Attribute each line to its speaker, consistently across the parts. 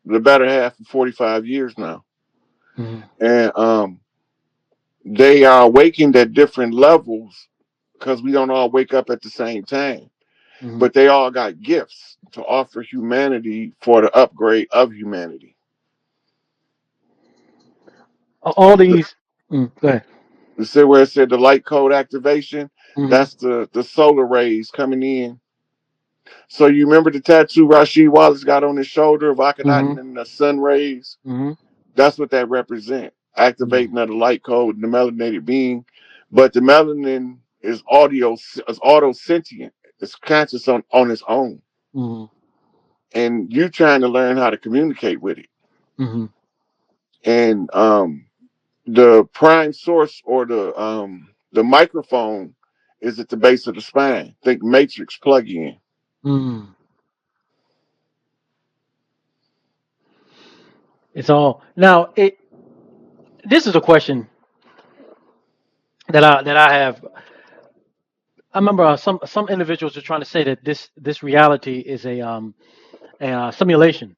Speaker 1: the better half of 45 years now.
Speaker 2: Mm-hmm.
Speaker 1: And they are awakened at different levels because we don't all wake up at the same time.
Speaker 2: Mm-hmm.
Speaker 1: But they all got gifts to offer humanity for the upgrade of humanity.
Speaker 2: All these. Go ahead.
Speaker 1: You see where it said the light code activation?
Speaker 2: Mm-hmm.
Speaker 1: That's the solar rays coming in. So you remember the tattoo Rasheed Wallace got on his shoulder of
Speaker 2: Mm-hmm.
Speaker 1: Akhenaten and the sun rays?
Speaker 2: Mm-hmm.
Speaker 1: That's what that represents.
Speaker 2: Mm-hmm.
Speaker 1: Activating of the light code, the melanated being. But the melanin is auto sentient. It's conscious on its own.
Speaker 2: Mm-hmm.
Speaker 1: And you trying to learn how to communicate with it.
Speaker 2: Mm-hmm.
Speaker 1: And the prime source or the microphone is at the base of the spine. Think matrix plug in.
Speaker 2: Mm-hmm. It's all now. This is a question that I have. I remember some individuals are trying to say that this reality is a simulation.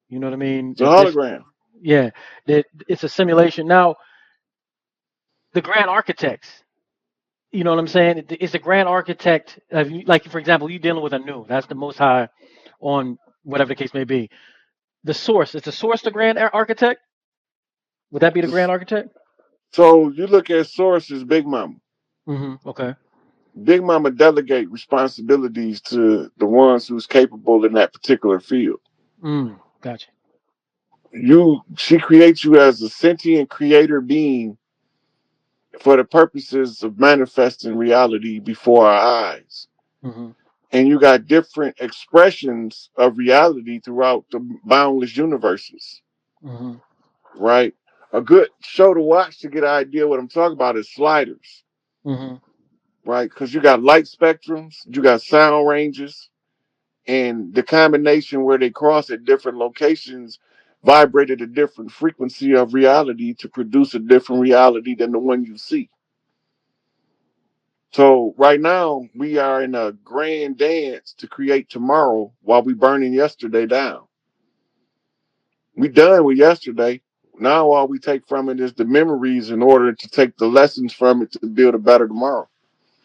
Speaker 2: You know what I mean?
Speaker 1: It's a
Speaker 2: That this,
Speaker 1: hologram.
Speaker 2: yeah, that it's a simulation. Now, the grand architects. You know what I'm saying? It's a grand architect. Like for example, you dealing with a new. That's the Most High on whatever the case may be. The source. Is the source the grand architect? Would that be the grand architect?
Speaker 1: So you look at sources, Big Mama.
Speaker 2: Okay.
Speaker 1: Big Mama delegate responsibilities to the ones who's capable in that particular field.
Speaker 2: Gotcha.
Speaker 1: She creates you as a sentient creator being for the purposes of manifesting reality before our eyes.
Speaker 2: Mm-hmm.
Speaker 1: And you got different expressions of reality throughout the boundless universes,
Speaker 2: Mm-hmm.
Speaker 1: right? A good show to watch to get an idea what I'm talking about is Sliders,
Speaker 2: Mm-hmm.
Speaker 1: right? Because you got light spectrums, you got sound ranges, and the combination where they cross at different locations vibrated a different frequency of reality to produce a different reality than the one you see. So right now we are in a grand dance to create tomorrow while we burning yesterday down. We done with yesterday. Now all we take from it is the memories in order to take the lessons from it to build a better tomorrow.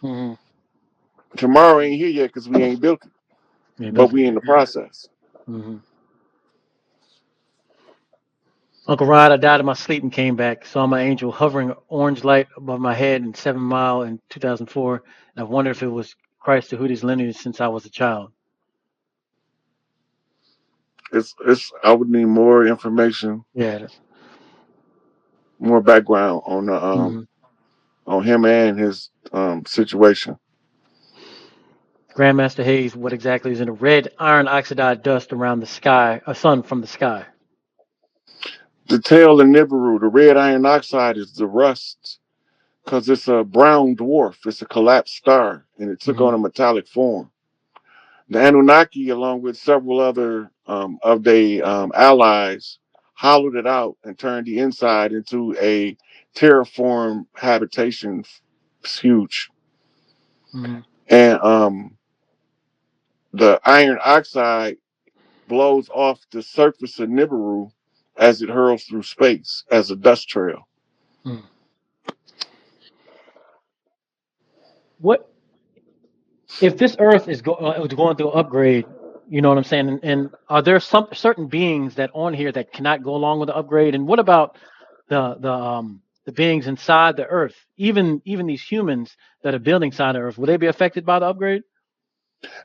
Speaker 2: Mm-hmm.
Speaker 1: Tomorrow ain't here yet because we ain't built it,
Speaker 2: Yeah,
Speaker 1: but
Speaker 2: built it
Speaker 1: we in
Speaker 2: yet.
Speaker 1: the process.
Speaker 2: Mm-hmm. Uncle Rod, I died in my sleep and came back. Saw my angel hovering orange light above my head in 7 Mile in 2004. And I wondered if it was Christ the Hootie's lineage since I was a child.
Speaker 1: It's I would need more information,
Speaker 2: Yeah.
Speaker 1: more background
Speaker 2: Mm-hmm.
Speaker 1: on him and his situation.
Speaker 2: Grandmaster Hayes, what exactly is in a red iron oxidized dust around the sky, a sun from the sky?
Speaker 1: The tail of Nibiru, the red iron oxide is the rust because it's a brown dwarf. It's a collapsed star and it took
Speaker 2: Mm-hmm.
Speaker 1: on a metallic form. The Anunnaki, along with several other of their allies, hollowed it out and turned the inside into a terraform habitation. It's huge.
Speaker 2: Mm-hmm.
Speaker 1: And the iron oxide blows off the surface of Nibiru as it hurls through space as a dust trail.
Speaker 2: Mm. What if this Earth is going through an upgrade? You know what I'm saying? And are there some certain beings that on here that cannot go along with the upgrade? And what about the beings inside the Earth? Even these humans that are building inside the Earth, will they be affected by the upgrade?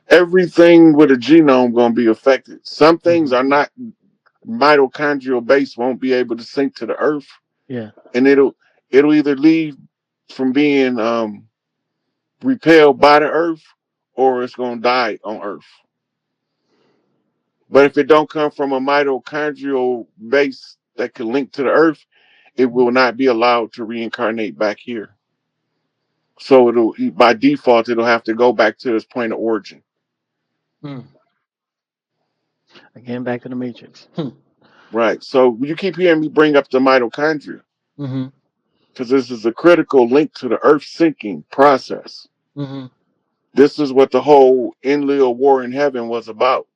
Speaker 1: Everything with a genome going to be affected. Some things
Speaker 2: Hmm.
Speaker 1: are not mitochondrial based, won't be able to sink to the earth,
Speaker 2: Yeah.
Speaker 1: and it'll either leave from being repelled by the earth or it's going to die on earth. But if it don't come from a mitochondrial base that can link to the earth, it will not be allowed to reincarnate back here. So it'll by default it'll have to go back to its point of origin.
Speaker 2: Mm. Again, back to the Matrix.
Speaker 1: Right. So you keep hearing me bring up the mitochondria
Speaker 2: Mm-hmm.
Speaker 1: because this is a critical link to the earth sinking process.
Speaker 2: Mm-hmm.
Speaker 1: This is what the whole Enlil war in heaven was about.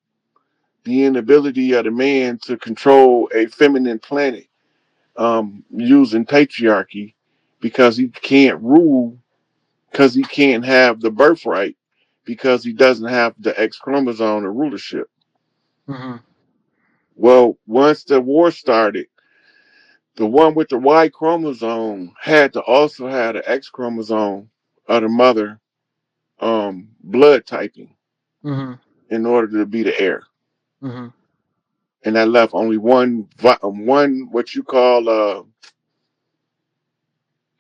Speaker 1: the inability of the man to control a feminine planet using patriarchy because he can't rule, because he can't have the birthright, because he doesn't have the X chromosome or rulership.
Speaker 2: Mm-hmm.
Speaker 1: Well, once the war started, the one with the Y chromosome had to also have the X chromosome of the mother blood typing
Speaker 2: Mm-hmm.
Speaker 1: in order to be the heir.
Speaker 2: Mm-hmm.
Speaker 1: And that left only one what you call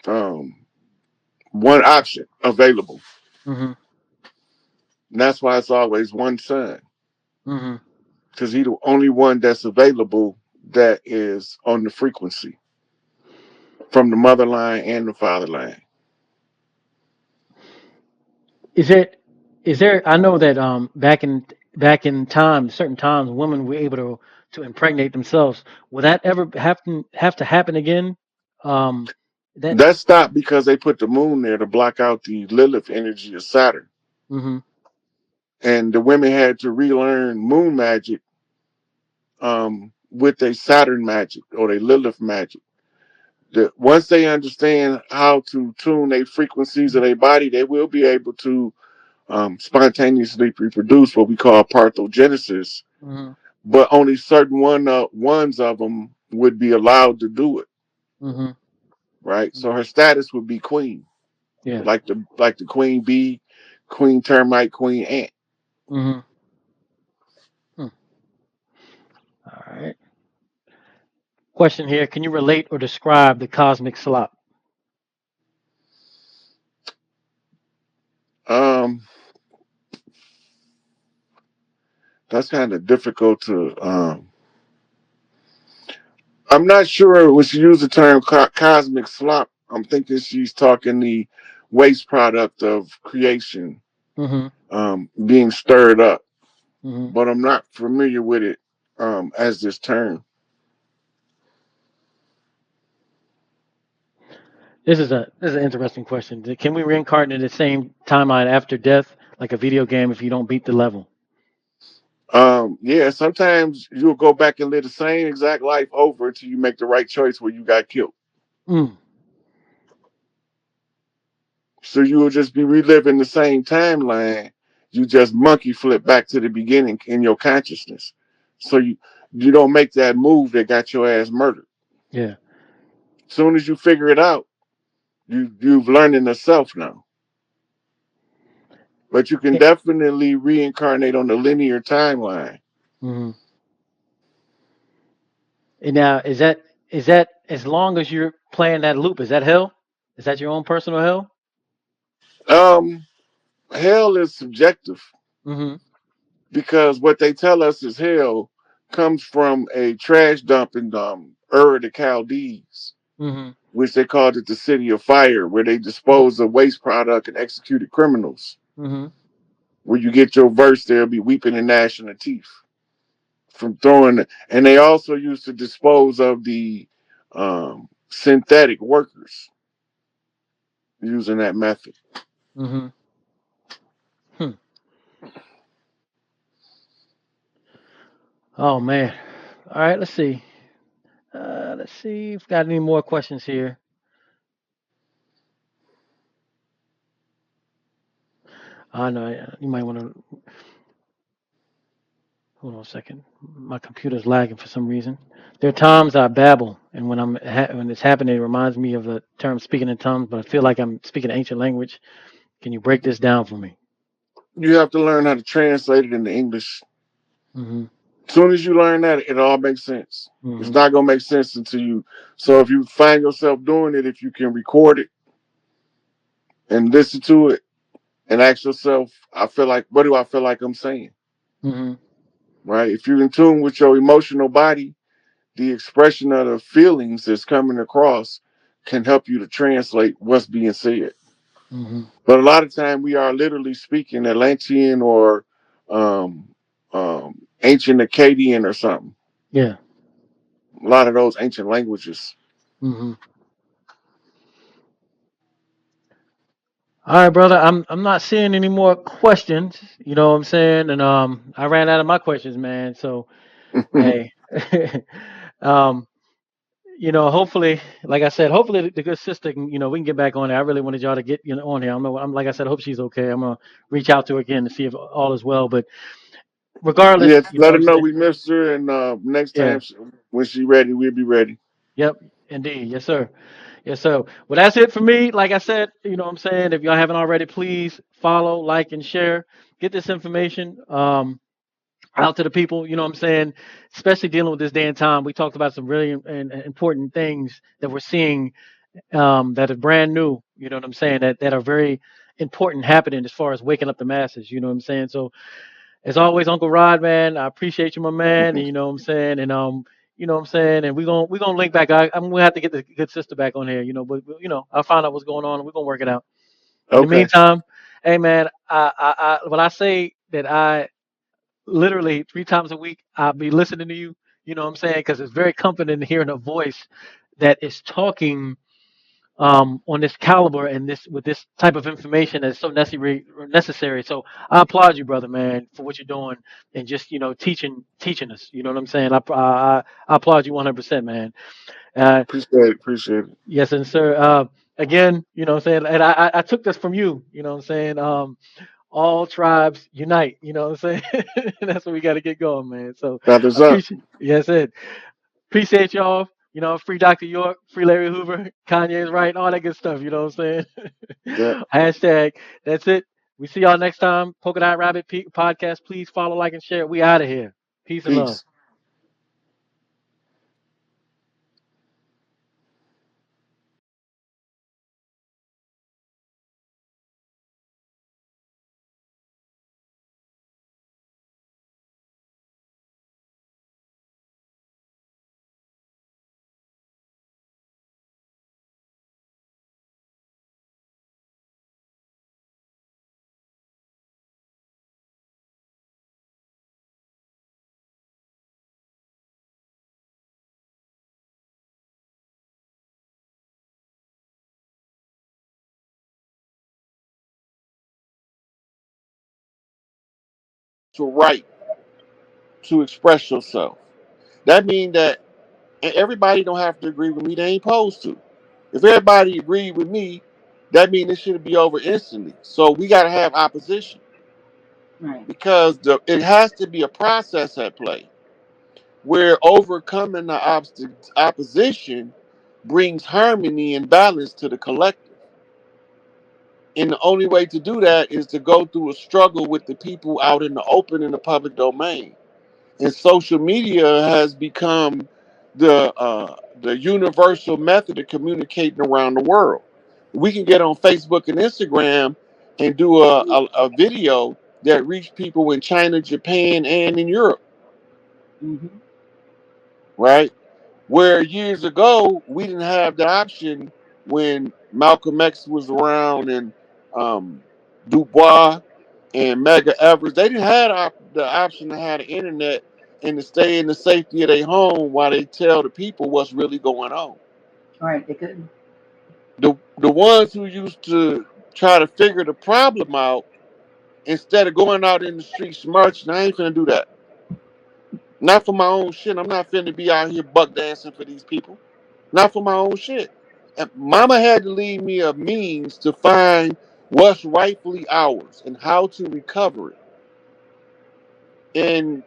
Speaker 1: um, one option available.
Speaker 2: Mm-hmm.
Speaker 1: And that's why it's always one son,
Speaker 2: Mm-hmm.
Speaker 1: because he's the only one that's available that is on the frequency from the mother line and the father line.
Speaker 2: Is there I know that back in time, certain times women were able to impregnate themselves. Will that ever have to happen again? Um that
Speaker 1: That stopped because they put the moon there to block out the Lilith energy of Saturn.
Speaker 2: mm-hmm.
Speaker 1: And the women had to relearn moon magic with their Saturn magic or their Lilith magic. Once they understand how to tune their frequencies of their body, they will be able to spontaneously reproduce what we call parthenogenesis.
Speaker 2: Mm-hmm.
Speaker 1: But only certain ones of them would be allowed to do it,
Speaker 2: Mm-hmm.
Speaker 1: right? So
Speaker 2: Mm-hmm.
Speaker 1: her status would be queen,
Speaker 2: Yeah.
Speaker 1: like the queen bee, queen termite, queen ant.
Speaker 2: Mm-hmm. Hmm. All right. Question here. Can you relate or describe the cosmic slop?
Speaker 1: Um, that's kind of difficult to. I'm not sure when she used the term cosmic slop. I'm thinking she's talking the waste product of creation
Speaker 2: Mm-hmm.
Speaker 1: being stirred up,
Speaker 2: Mm-hmm.
Speaker 1: but I'm not familiar with it as this term.
Speaker 2: This is an interesting question. Can we reincarnate in the same timeline after death, like a video game, if you don't beat the level?
Speaker 1: Yeah, sometimes you'll go back and live the same exact life over until you make the right choice where you got killed.
Speaker 2: Mm.
Speaker 1: So you will just be reliving the same timeline. You just monkey flip back to the beginning in your consciousness. So you don't make that move that got your ass murdered.
Speaker 2: Yeah.
Speaker 1: As soon as you figure it out, you've learned in the self now. But you can definitely reincarnate on the linear timeline.
Speaker 2: Mm-hmm. And now, is that as long as you're playing that loop? Is that hell? Is that your own personal hell?
Speaker 1: Um, Hell is subjective
Speaker 2: Mm-hmm.
Speaker 1: because what they tell us is hell comes from a trash dump in Ur of the Chaldees,
Speaker 2: Mm-hmm.
Speaker 1: which they called it the city of fire, where they dispose of waste product and executed criminals.
Speaker 2: Mm-hmm.
Speaker 1: Where you get your verse, there'll be weeping and gnashing of teeth from throwing. And they also used to dispose of the synthetic workers using that method.
Speaker 2: Mm-hmm. Hmm. Oh man. All right. Let's see. Let's see if we've got any more questions here. I know you might want to hold on a second. My computer's lagging for some reason. There are times I babble, and when it's happening, it reminds me of the term speaking in tongues. But I feel like I'm speaking ancient language. Can you break this down for me?
Speaker 1: You have to learn how to translate it into English.
Speaker 2: Mm-hmm.
Speaker 1: As soon as you learn that, it all makes sense. It's
Speaker 2: Mm-hmm.
Speaker 1: not gonna make sense until you. So if you find yourself doing it, if you can record it and listen to it and ask yourself, I feel like, what do I feel like I'm saying?
Speaker 2: Mm-hmm.
Speaker 1: Right? If you're in tune with your emotional body, the expression of the feelings that's coming across can help you to translate what's being said.
Speaker 2: Mm-hmm.
Speaker 1: But a lot of time we are literally speaking Atlantean or um, ancient Akkadian or something.
Speaker 2: Yeah.
Speaker 1: A lot of those ancient languages.
Speaker 2: Mm-hmm. All right, brother. I'm not seeing any more questions. You know what I'm saying? And I ran out of my questions, man. So hey, um, hopefully, like I said, hopefully the good sister can, we can get back on there. I really wanted y'all to get on here. I'm like I said, I hope she's okay. I'm gonna reach out to her again to see if all is well. But regardless,
Speaker 1: Yes,
Speaker 2: you know
Speaker 1: let
Speaker 2: what
Speaker 1: her
Speaker 2: I'm
Speaker 1: know
Speaker 2: saying?
Speaker 1: we missed her, and next
Speaker 2: Yeah.
Speaker 1: time when she ready, we'll be ready.
Speaker 2: Yep. Indeed. Yes, sir. Yes, sir. Well, that's it for me. Like I said, you know what I'm saying? If y'all haven't already, please follow, like, and share. Get this information out to the people, you know what I'm saying? Especially dealing with this day and time. We talked about some really important things that we're seeing that are brand new, you know what I'm saying? That are very important happening as far as waking up the masses, you know what I'm saying? So, as always, Uncle Rod, man, I appreciate you, my man, and you know what I'm saying? And you know what I'm saying? And we're gonna link back. I'm gonna have to get the good sister back on here, but I'll find out what's going on and we're gonna work it out. In the
Speaker 1: Okay.
Speaker 2: meantime, hey man, when I say that I literally 3 times a week I'll be listening to you, you know what I'm saying? Because it's very comforting hearing a voice that is talking on this caliber and this with this type of information that's so necessary. So I applaud you, brother, man, for what you're doing and just teaching us. You know what I'm saying? I applaud you 100%, man. Uh,
Speaker 1: Appreciate it. Appreciate it.
Speaker 2: yes, and sir. Again, you know what I'm saying, and I took this from you. You know what I'm saying? All tribes unite. You know what I'm saying? That's what we got to get going, man. So I
Speaker 1: Feathers up.
Speaker 2: appreciate. Yes, it. Appreciate y'all. Free Dr. York, free Larry Hoover, Kanye's right, all that good stuff. You know what I'm
Speaker 1: Yeah.
Speaker 2: saying? Hashtag. That's it. We see y'all next time. Polka Dot Rabbit podcast. Please follow, like, and share. We out of here. Peace and love.
Speaker 1: Peace. To right to express yourself. That means that and everybody don't have to agree with me. They ain't supposed to. If everybody agreed with me, that means it should be over instantly. So we got to have opposition
Speaker 3: Right.
Speaker 1: because it has to be a process at play where overcoming the opposition brings harmony and balance to the collective. And the only way to do that is to go through a struggle with the people out in the open in the public domain. And social media has become the universal method of communicating around the world. We can get on Facebook and Instagram and do a video that reach people in China, Japan, and in Europe,
Speaker 3: Mm-hmm.
Speaker 1: right? Where years ago we didn't have the option when Malcolm X was around and um, Dubois and Mega Evers. They didn't have the option to have the internet and to stay in the safety of their home while they tell the people what's really going on.
Speaker 3: All right. They couldn't.
Speaker 1: The ones who used to try to figure the problem out instead of going out in the streets marching, I ain't finna do that. Not for my own shit. I'm not finna be out here buck dancing for these people. Not for my own shit. And Mama had to leave me a means to find what's rightfully ours and how to recover it. And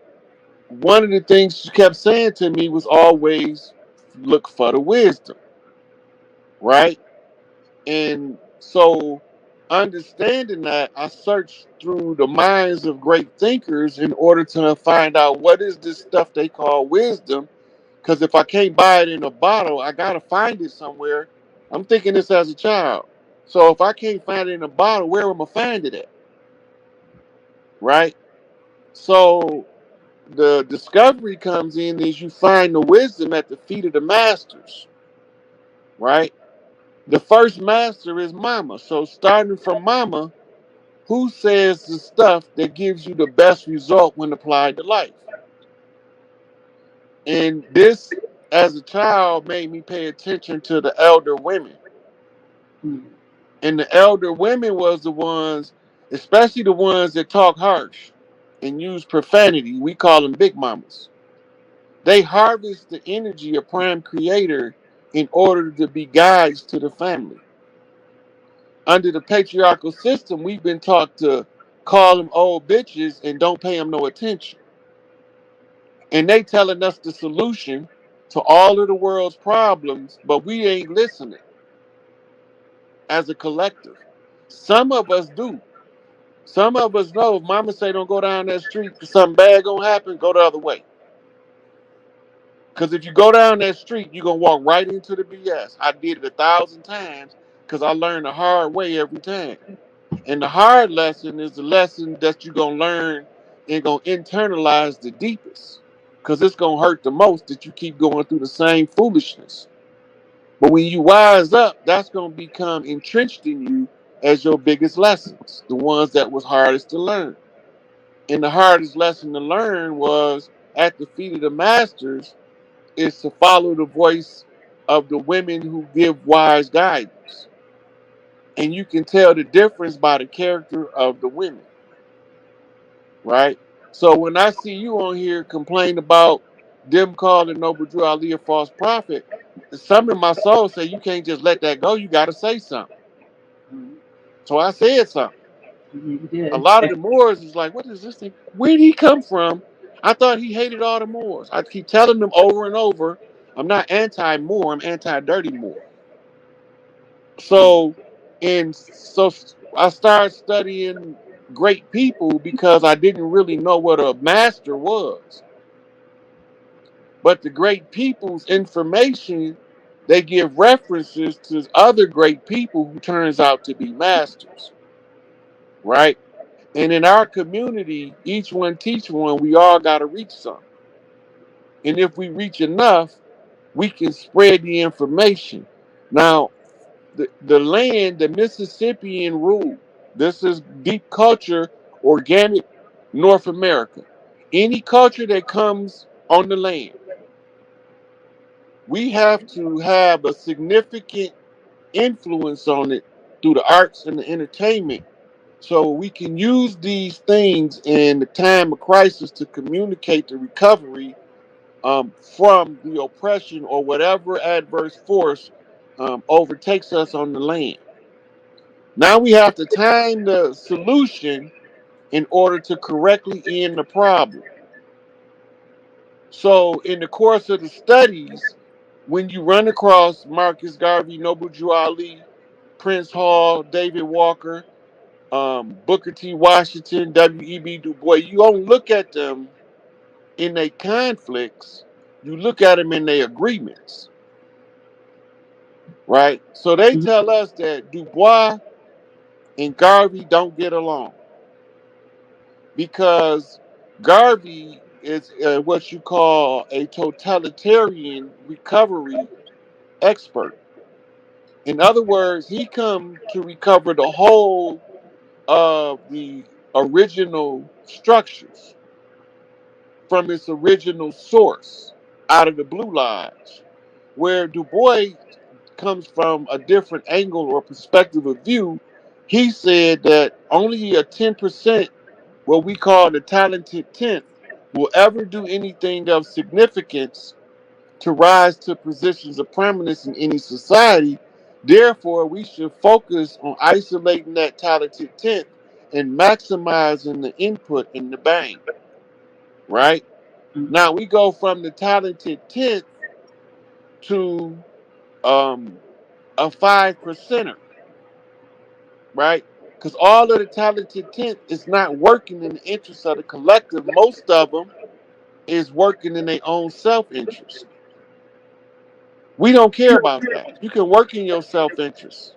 Speaker 1: one of the things she kept saying to me was always look for the wisdom, right? And so, understanding that, I searched through the minds of great thinkers in order to find out what is this stuff they call wisdom. Because if I can't buy it in a bottle, I got to find it somewhere. I'm thinking this as a child. So, if I can't find it in a bottle, where am I find it at? Right? So, the discovery comes in is you find the wisdom at the feet of the masters, right? The first master is mama. So starting from mama, who says the stuff that gives you the best result when applied to life? And this, as a child, made me pay attention to the elder women.
Speaker 3: Mm.
Speaker 1: And the elder women was the ones, especially the ones that talk harsh and use profanity. We call them big mamas. They harvest the energy of prime creator in order to be guides to the family. Under the patriarchal system, we've been taught to call them old bitches and don't pay them no attention. And they telling us the solution to all of the world's problems, but we ain't listening as a collective. Some of us do. Some of us know if mama say don't go down that street because something bad gonna happen, go the other way. Because if you go down that street, you're gonna walk right into the BS. I did it 1,000 times because I learned the hard way every time. And the hard lesson is the lesson that you're gonna learn and gonna internalize the deepest. Because it's gonna hurt the most that you keep going through the same foolishness. But when you wise up, that's gonna become entrenched in you as your biggest lessons, the ones that was hardest to learn. And the hardest lesson to learn was at the feet of the masters is to follow the voice of the women who give wise guidance. And you can tell the difference by the character of the women, right? So when I see you on here complain about them calling Noble Drew Ali a false prophet, some in my soul say you can't just let that go. You got to say something.
Speaker 3: Mhm.
Speaker 1: So I said something.
Speaker 3: You
Speaker 1: A
Speaker 3: did.
Speaker 1: lot of the Moors is like, what is this thing? Where did he come from? I thought he hated all the Moors. I keep telling them over and over, I'm not anti-Moor, I'm anti-dirty Moor. So, so I started studying great people because I didn't really know what a master was. But the great people's information, they give references to other great people who turns out to be masters, right? And in our community, each one teach one, we all got to reach some. And if we reach enough, we can spread the information. Now, the land, the Mississippian rule, this is deep culture, organic North America. Any culture that comes on the land, we have to have a significant influence on it through the arts and the entertainment so we can use these things in the time of crisis to communicate the recovery from the oppression or whatever adverse force overtakes us on the land. Now we have to time the solution in order to correctly end the problem. So, in the course of the studies, when you run across Marcus Garvey, Noble Drew Ali, Prince Hall, David Walker, Booker T. Washington, W.E.B. Du Bois, you don't look at them in their conflicts, you look at them in their agreements, right? So they
Speaker 3: Mhm.
Speaker 1: tell us that Du Bois and Garvey don't get along because Garvey is what you call a totalitarian recovery expert. In other words, he come to recover the whole of the original structures from its original source out of the Blue Lodge, where Du Bois comes from a different angle or perspective of view. He said that only a 10%, what we call the talented tenth, will ever do anything of significance to rise to positions of prominence in any society. Therefore, we should focus on isolating that talented tenth and maximizing the input in the bank, right? Now we go from the talented tenth to um, a 5%er, right? Because all of the talented tenth is not working in the interest of the collective. Most of them is working in their own self interest. We don't care about that. You can work in your self interest,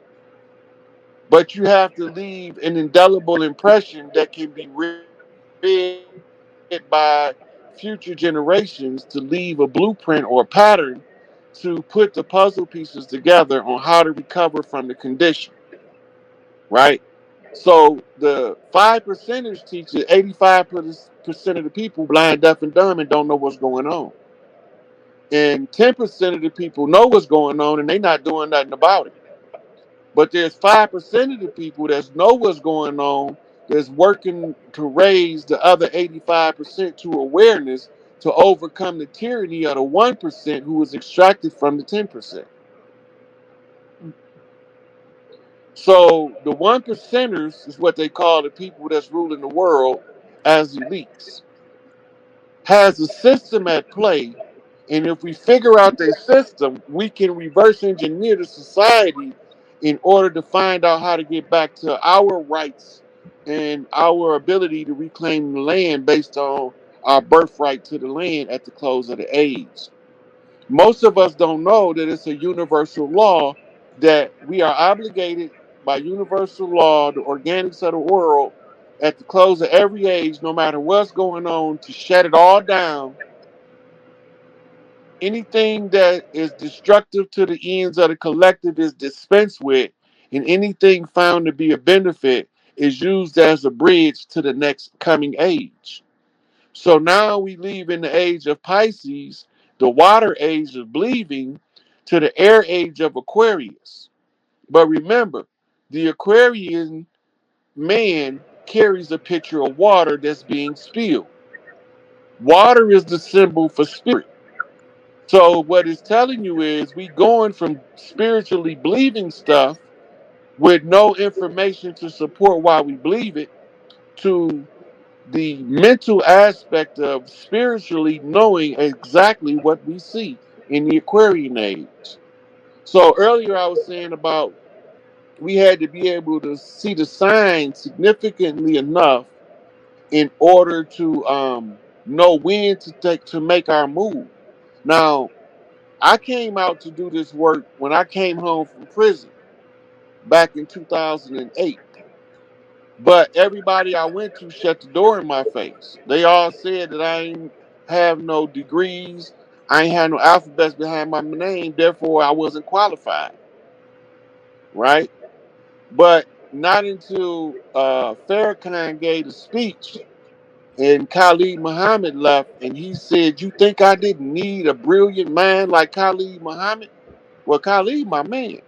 Speaker 1: but you have to leave an indelible impression that can be read by future generations to leave a blueprint or a pattern to put the puzzle pieces together on how to recover from the condition, right? So the 5%ers teach that 85% of the people blind, deaf, and dumb and don't know what's going on. And 10% of the people know what's going on and they're not doing nothing about it. But there's 5% of the people that know what's going on, that's working to raise the other 85% to awareness to overcome the tyranny of the 1% who was extracted from the 10%. So the 1%ers is what they call the people that's ruling the world as elites, has a system at play. And if we figure out their system, we can reverse engineer the society in order to find out how to get back to our rights and our ability to reclaim the land based on our birthright to the land at the close of the age. Most of us don't know that it's a universal law that we are obligated by universal law, the organics of the world, at the close of every age, no matter what's going on, to shut it all down. Anything that is destructive to the ends of the collective is dispensed with, and anything found to be a benefit is used as a bridge to the next coming age. So now we leave in the age of Pisces, the water age of believing, to the air age of Aquarius. But remember, the Aquarian man carries a pitcher of water that's being spilled. Water is the symbol for spirit. So what it's telling you is we going from spiritually believing stuff with no information to support why we believe it to the mental aspect of spiritually knowing exactly what we see in the Aquarian age. So earlier I was saying about we had to be able to see the signs significantly enough in order to know when to take to make our move. Now, I came out to do this work when I came home from prison back in 2008. But everybody I went to shut the door in my face. They all said that I ain't have no degrees, I ain't had no alphabets behind my name, therefore I wasn't qualified, right? But not until Farrakhan gave a speech and Khalid Muhammad left and he said, "You think I didn't need a brilliant mind like Khalid Muhammad?" Well, Khalid, my man.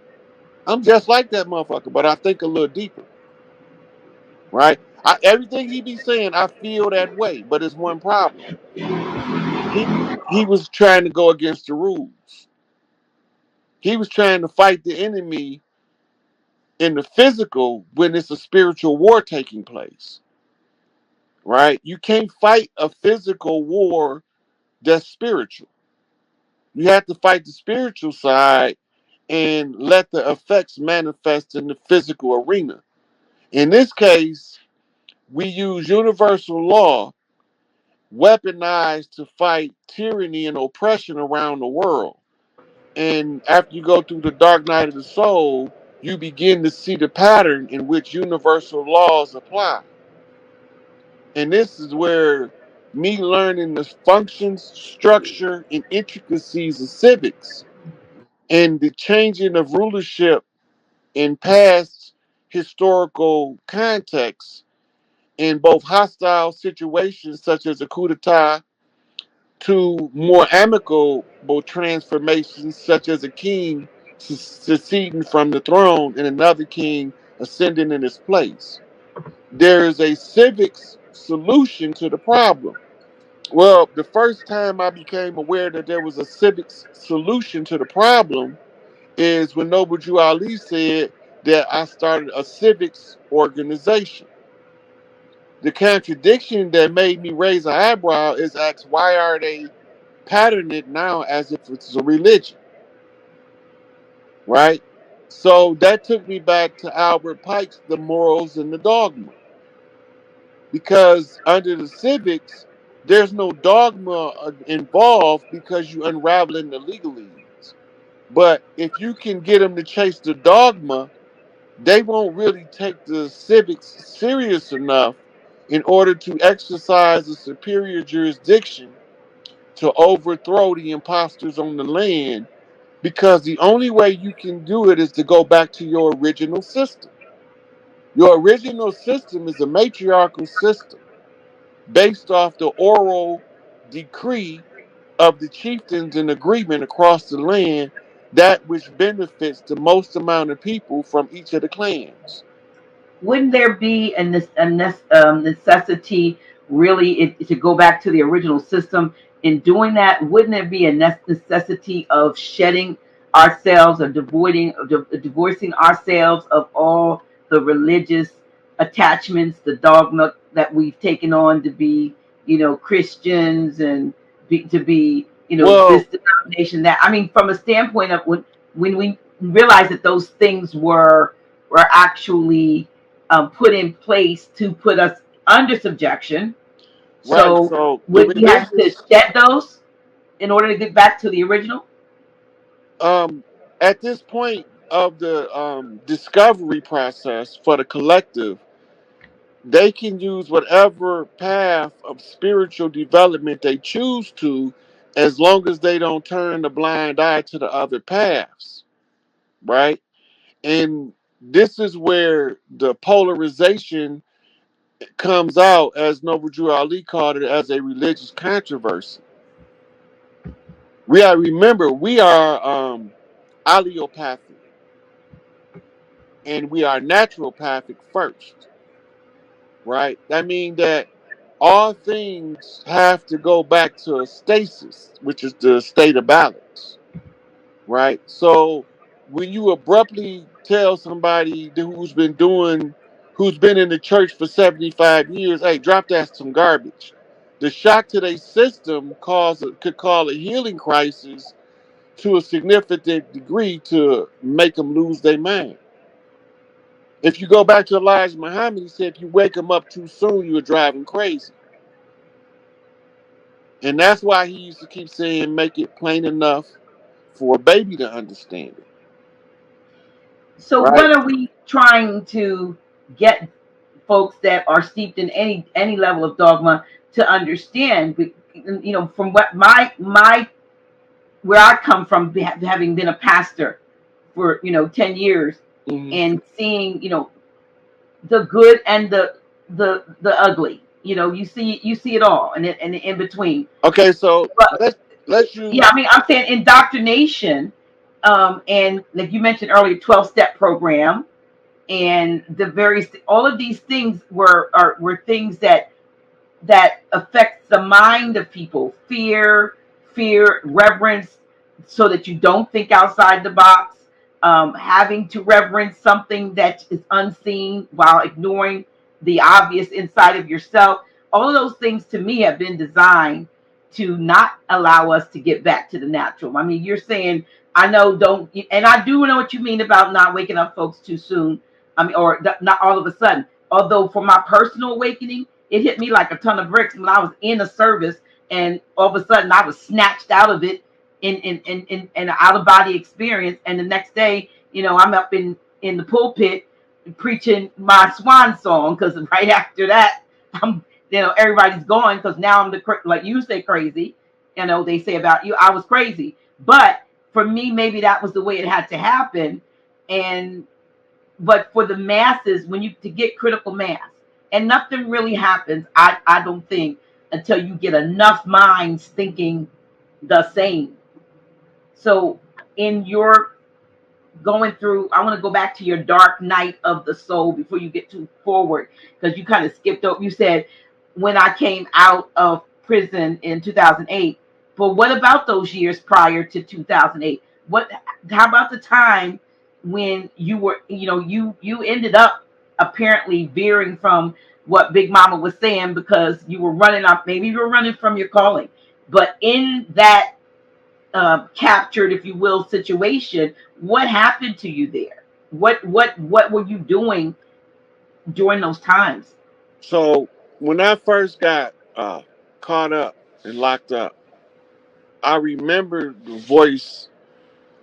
Speaker 1: I'm just like that motherfucker, but I think a little deeper, right? Everything he be saying, I feel that way, but it's one problem. He was trying to go against the rules. He was trying to fight the enemy in the physical when it's a spiritual war taking place, right? You can't fight a physical war that's spiritual. You have to fight the spiritual side and let the effects manifest in the physical arena. In this case, we use universal law weaponized to fight tyranny and oppression around the world. And after you go through the dark night of the soul, you begin to see the pattern in which universal laws apply. And this is where me learning the functions, structure, and intricacies of civics and the changing of rulership in past historical contexts in both hostile situations such as a coup d'etat to more amicable transformations such as a king seceding from the throne and another king ascending in his place. There is a civics solution to the problem. Well, the first time I became aware that there was a civics solution to the problem is when Noble Drew Ali said that I started a civics organization. The contradiction that made me raise an eyebrow is ask why are they patterning it now as if it's a religion, right? So that took me back to Albert Pike's The Morals and the Dogma. Because under the civics, there's no dogma involved because you unraveling the legalese. But if you can get them to chase the dogma, they won't really take the civics serious enough in order to exercise a superior jurisdiction to overthrow the imposters on the land, because the only way you can do it is to go back to your original system. Your original system is a matriarchal system based off the oral decree of the chieftains in agreement across the land that which benefits the most amount of people from each of the clans.
Speaker 4: Wouldn't there be necessity really to go back to the original system in doing that? Wouldn't there be a necessity of shedding ourselves or divorcing ourselves of all the religious attachments, the dogma that we've taken on to be, Christians, and to be, this
Speaker 1: Well,
Speaker 4: denomination, that, I mean, from a standpoint of when we realize that those things were actually put in place to put us under subjection.
Speaker 1: right.
Speaker 4: So
Speaker 1: So the
Speaker 4: would we have to
Speaker 1: religious,
Speaker 4: shed those in order to get back to the original?
Speaker 1: um, at this point of the discovery process for the collective, they can use whatever path of spiritual development they choose to, as long as they don't turn a blind eye to the other paths, right? And this is where the polarization comes out, as Noble Drew Ali called it, as a religious controversy. We gotta remember we are allelopathic and we are naturopathic first, right? That means that all things have to go back to a stasis, which is the state of balance, right? So when you abruptly tell somebody who's been in the church for 75 years, hey, drop that some garbage. The shock to their system could cause a healing crisis to a significant degree to make them lose their mind. If you go back to Elijah Muhammad, he said if you wake them up too soon, you're driving crazy. And that's why he used to keep saying, make it plain enough for a baby to understand it,
Speaker 4: So
Speaker 1: right?
Speaker 4: what are we trying to get folks that are steeped in any level of dogma to understand? From what my where I come from, having been a pastor for 10 years,
Speaker 1: Hmm.
Speaker 4: and seeing the good and the ugly. You see it all, and in between.
Speaker 1: Okay, so
Speaker 4: But
Speaker 1: let's
Speaker 4: yeah,
Speaker 1: use
Speaker 4: I mean, I'm saying indoctrination, and like you mentioned earlier, 12-step program, and the various all of these things were things that affects the mind of people. Fear, reverence, so that you don't think outside the box. Having to reverence something that is unseen while ignoring the obvious inside of yourself. All of those things to me have been designed to not allow us to get back to the natural. I mean, you're saying, I know, don't, and I do know what you mean about not waking up folks too soon. I mean, or not all of a sudden. Although for my personal awakening, it hit me like a ton of bricks when I was in a service, and all of a sudden I was snatched out of it in an out of body experience. And the next day, I'm up in the pulpit preaching my swan song, because right after that, I'm everybody's going, because now I'm like you say crazy. They say about you, I was crazy. But for me, maybe that was the way it had to happen. And but for the masses, when you to get critical mass, and nothing really happens, I don't think, until you get enough minds thinking the same. So in your going through, I want to go back to your dark night of the soul before you get too forward, because you kind of skipped over. You said when I came out of prison in 2008, but what about those years prior to 2008? How about the time when you were, you ended up apparently veering from what Big Mama was saying, because you were running up, maybe you were running from your calling, but in that captured, if you will, situation, what happened to you there? What were you doing during those times?
Speaker 1: so when I first got caught up and locked up, I remember the voice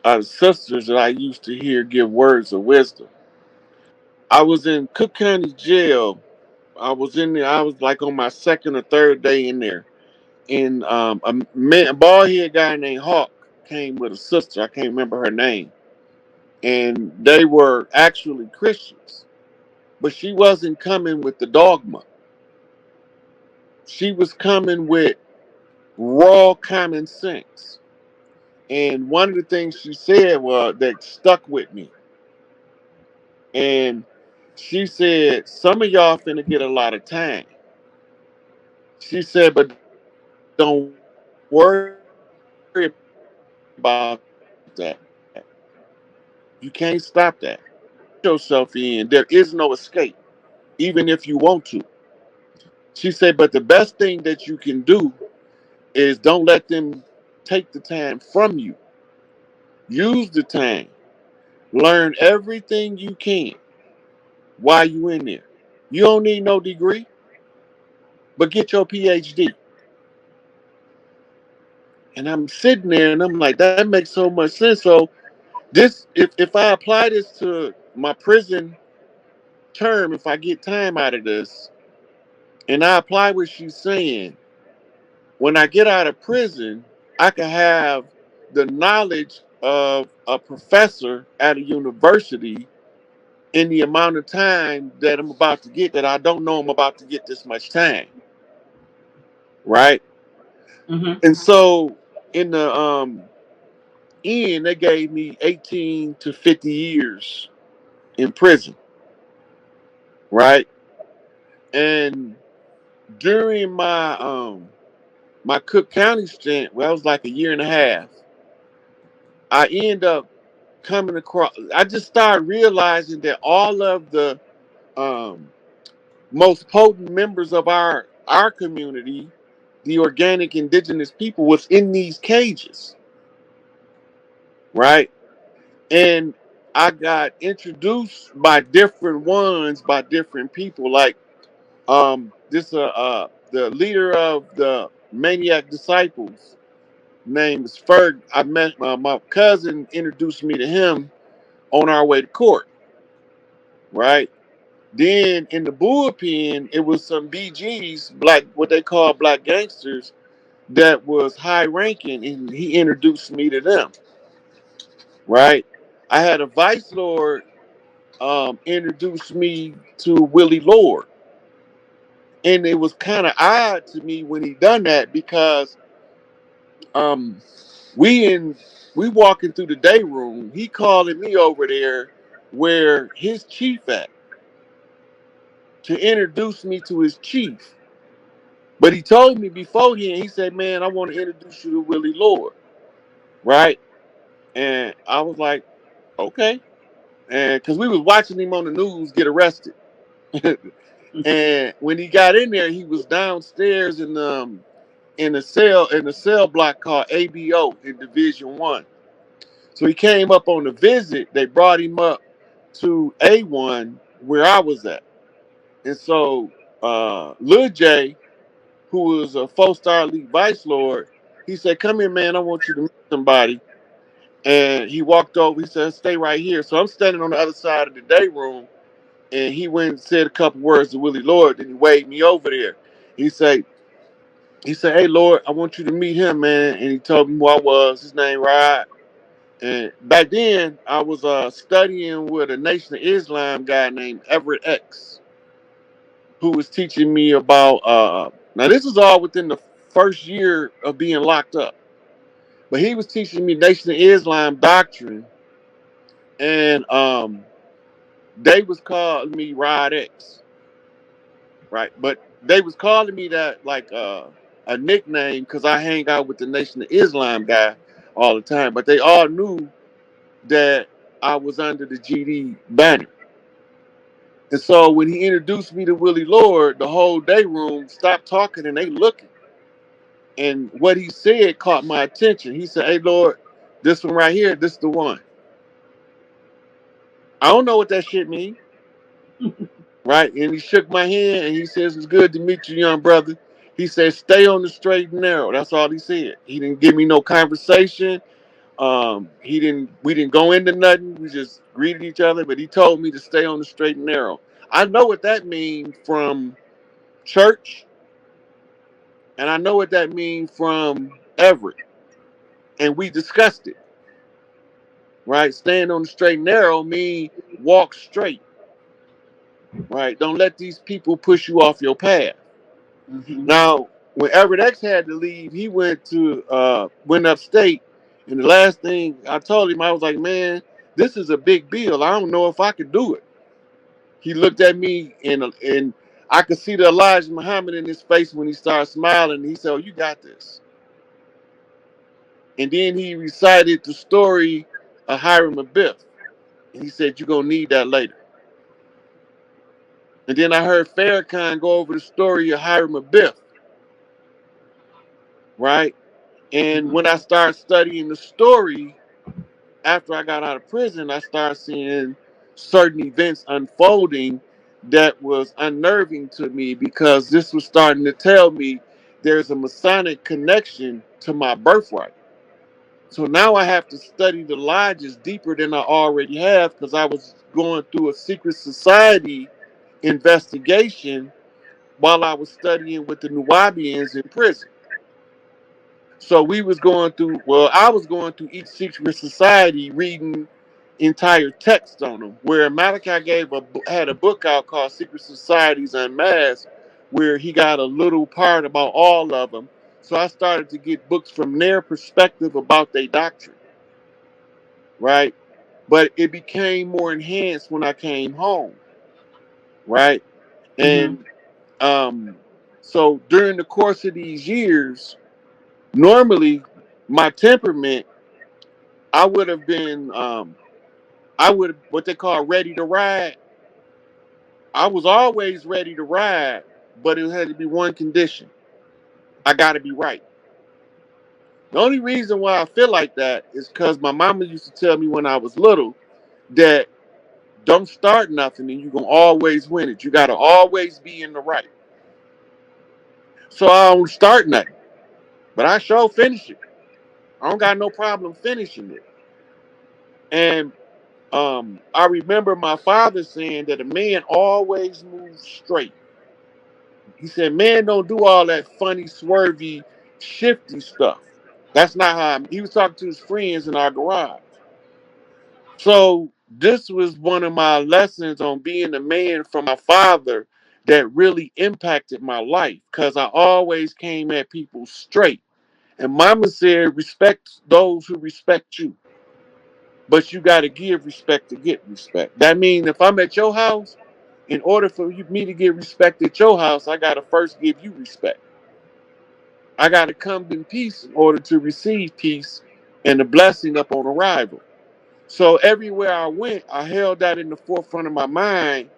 Speaker 1: of sisters that I used to hear give words of wisdom. I was in Cook County Jail. I was in there. I was like on my second or third day in there, and a bald head guy named Hawk came with a sister. I can't remember her name, and they were actually Christians, but she wasn't coming with the dogma. She was coming with raw common sense. And one of the things she said was that stuck with me. And she said, some of y'all finna get a lot of time. She said, but don't worry about that. You can't stop that. You can put yourself in. There is no escape, even if you want to. She said, but the best thing that you can do is don't let them take the time from you. Use the time. Learn everything you can while you in there. You don't need no degree, but get your PhD. And I'm sitting there and I'm like, that makes so much sense. So this, if I apply this to my prison term, if I get time out of this, and I apply what she's saying, when I get out of prison, I can have the knowledge of a professor at a university in the amount of time that I'm about to get, that I don't know I'm about to get this much time. Right.
Speaker 4: Mhm.
Speaker 1: And so in the end, they gave me 18 to 50 years in prison. Right. And during my Cook County stint, well, it was like a year and a half, I end up coming across, I just started realizing that all of the um, most potent members of our community, the organic indigenous people, was in these cages, right? And I got introduced by different ones, by different people. Like this the leader of the Maniac Disciples, name is Ferg. I met my cousin introduced me to him on our way to court, right? Then in the bullpen, it was some BGs, black, what they call black gangsters, that was high ranking, and he introduced me to them, right? I had a vice lord introduce me to Willie Lord, and it was kind of odd to me when he done that because um, we in we walking through the day room, he calling me over there where his chief at to introduce me to his chief. But he told me beforehand, he said, man, I want to introduce you to Willie Lord, right? And I was like, okay. And because we was watching him on the news get arrested. And when he got in there, he was downstairs in the cell block called ABO in Division 1. So he came up on the visit. They brought him up to A1 where I was at. And so Lil J, who was a 4-star elite vice lord, he said, come here, man, I want you to meet somebody. And he walked over, he said, stay right here. So I'm standing on the other side of the day room, and he went and said a couple words to Willie Lord, then he waved me over there. He said, hey Lord, I want you to meet him, man. And he told me who I was, his name Rod. And back then I was studying with a Nation of Islam guy named Everett X, who was teaching me about now this is all within the first year of being locked up. But he was teaching me Nation of Islam doctrine, and they was calling me Rod X, right? But they was calling me that like a nickname because I hang out with the Nation of Islam guy all the time. But they all knew that I was under the GD banner. And so when he introduced me to Willie Lord, the whole day room stopped talking and they looking. And what he said caught my attention. He said, hey Lord, this one right here, this the one. I don't know what that shit means, right? And he shook my hand and he says, it's good to meet you, young brother. He said, stay on the straight and narrow. That's all he said. He didn't give me no conversation. We didn't go into nothing. We just greeted each other, but he told me to stay on the straight and narrow. I know what that means from church, and I know what that means from Everett. And we discussed it, right? Staying on the straight and narrow mean walk straight, right? Don't let these people push you off your path.
Speaker 4: Mhm.
Speaker 1: Now, when Everett X had to leave, he went upstate And the last thing I told him, I was like, man, this is a big deal. I don't know if I could do it. He looked at me and I could see the Elijah Muhammad in his face when he started smiling. He said, oh, you got this. And then he recited the story of Hiram Abiff. And he said, you're going to need that later. And then I heard Farrakhan go over the story of Hiram Abiff, right? And
Speaker 2: Hmm.
Speaker 1: when I started studying the story, after I got out of prison, I started seeing certain events unfolding that was unnerving to me because this was starting to tell me there's a Masonic connection to my birthright. So now I have to study the lodges deeper than I already have because I was going through a secret society investigation while I was studying with the Nuwabians in prison. So we was going through, well, I was going through each secret society reading entire text on them. Where Malachi had a book out called Secret Societies Unmasked, where he got a little part about all of them. So I started to get books from their perspective about their doctrine, right? But it became more enhanced when I came home, right?
Speaker 2: Hmm.
Speaker 1: And um, so during the course of these years, normally my temperament, I would have been, I would what they call ready to ride. I was always ready to ride, but it had to be one condition: I got to be right. The only reason why I feel like that is because my mama used to tell me when I was little that don't start nothing and you're gonna always win it. You got to always be in the right. So I don't start nothing, but I sure finish it. I don't got no problem finishing it. And I remember my father saying that a man always moves straight. He said, man, don't do all that funny, swervy, shifty stuff. That's not how he was talking to his friends in our garage. So this was one of my lessons on being a man from my father that really impacted my life because I always came at people straight. And mama said, respect those who respect you. But you got to give respect to get respect. That means if I'm at your house, in order for me to get respect at your house, I got to first give you respect. I got to come in peace in order to receive peace and the blessing up on arrival. So everywhere I went, I held that in the forefront of my mind.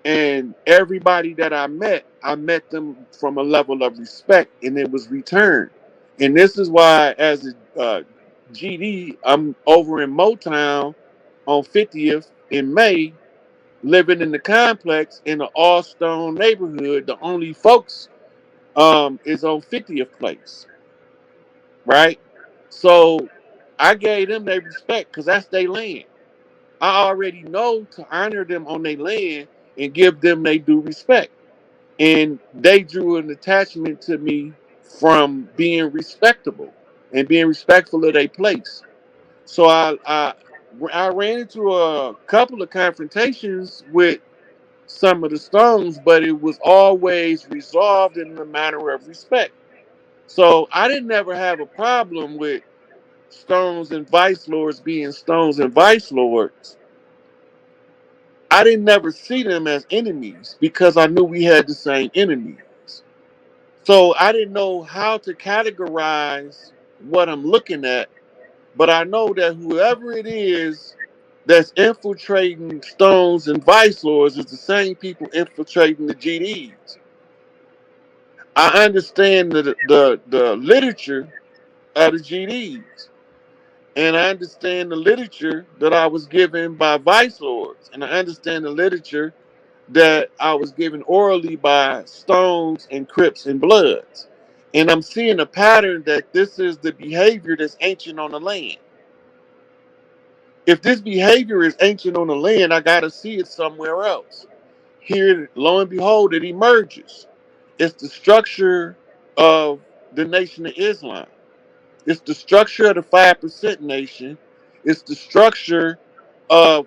Speaker 1: And everybody that I met them from a level of respect, and it was returned. And this is why, as a GD, I'm over in Motown on 50th in May, living in the complex in the All Stone neighborhood. The only folks is on 50th place, right? So I gave them their respect because that's their land. I already know to honor them on their land and give them their due respect. And they drew an attachment to me from being respectable and being respectful of their place. So I ran into a couple of confrontations with some of the stones, but it was always resolved in a manner of respect. So I didn't ever have a problem with stones and vice lords being stones and vice lords. I didn't never see them as enemies because I knew we had the same enemies. So I didn't know how to categorize what I'm looking at, but I know that whoever it is that's infiltrating stones and vice lords is the same people infiltrating the GDs. I understand the literature of the GDs. And I understand the literature that I was given by vice lords. And I understand the literature that I was given orally by Stones and Crips and Bloods. And I'm seeing a pattern that this is the behavior that's ancient on the land. If this behavior is ancient on the land, I got to see it somewhere else. Here, lo and behold, it emerges. It's the structure of the Nation of Islam. It's the structure of the 5% nation. It's the structure of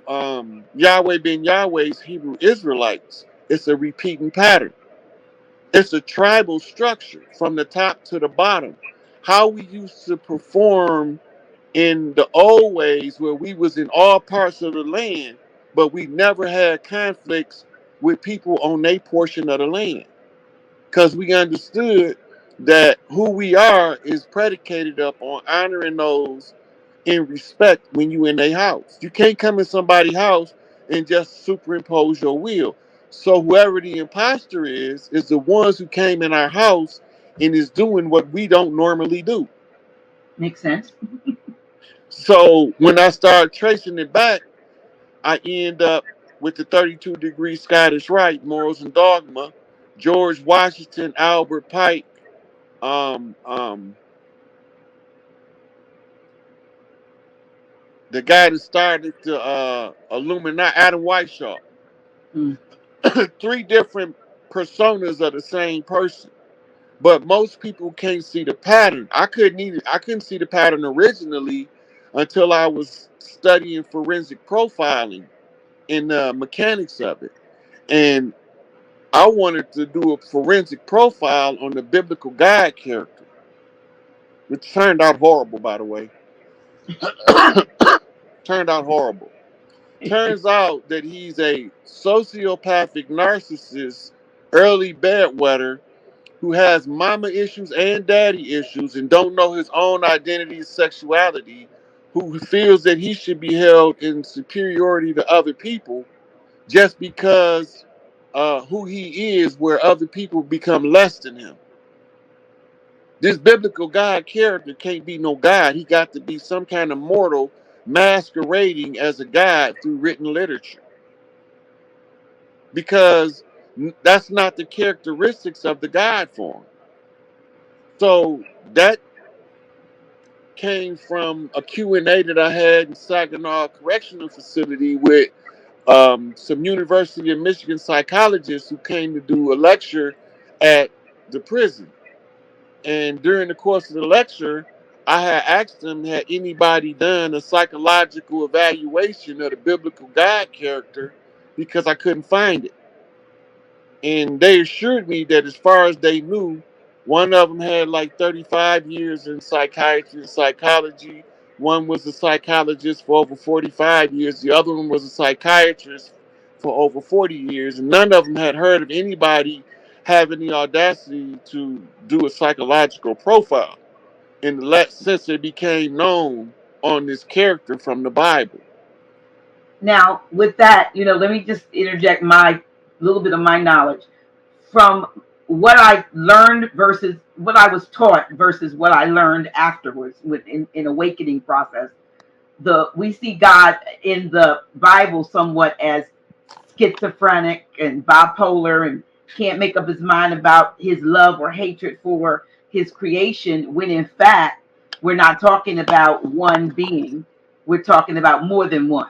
Speaker 1: Yahweh ben Yahweh's Hebrew Israelites. It's a repeating pattern. It's a tribal structure from the top to the bottom. How we used to perform in the old ways where we was in all parts of the land, but we never had conflicts with people on their portion of the land. Because we understood that who we are is predicated up on honoring those in respect when you in their house. You can't come in somebody's house and just superimpose your will. So whoever the imposter is the ones who came in our house and is doing what we don't normally do.
Speaker 4: Makes sense.
Speaker 1: So when I start tracing it back, I end up with the 32-degree Scottish Rite, Morals and Dogma, George Washington, Albert Pike, um, um, the guy that started the Illuminati, Adam Weishaupt.
Speaker 4: Mm.
Speaker 1: Three different personas of the same person. But most people can't see the pattern. I couldn't see the pattern originally until I was studying forensic profiling and the mechanics of it. And I wanted to do a forensic profile on the biblical God character, which turned out horrible, by the way. Turned out horrible. Turns out that he's a sociopathic narcissist, early bedwetter who has mama issues and daddy issues and don't know his own identity and sexuality, who feels that he should be held in superiority to other people just because who he is, where other people become less than him. This biblical God character can't be no God. He got to be some kind of mortal masquerading as a God through written literature. Because that's not the characteristics of the God form. So that came from a Q&A that I had in Saginaw Correctional Facility with some University of Michigan psychologists who came to do a lecture at the prison. And during the course of the lecture, I had asked them, had anybody done a psychological evaluation of the biblical God character, because I couldn't find it. And they assured me that as far as they knew, one of them had like 35 years in psychiatry and psychology. One was a psychologist for over 45 years. The other one was a psychiatrist for over 40 years. And none of them had heard of anybody having the audacity to do a psychological profile. In the last since it became known on this character from the Bible.
Speaker 4: Now, with that, let me just interject my little bit of my knowledge from what I learned versus what I was taught versus what I learned afterwards in awakening process. We see God in the Bible somewhat as schizophrenic and bipolar and can't make up his mind about his love or hatred for his creation, when in fact we're not talking about one being, we're talking about more than one.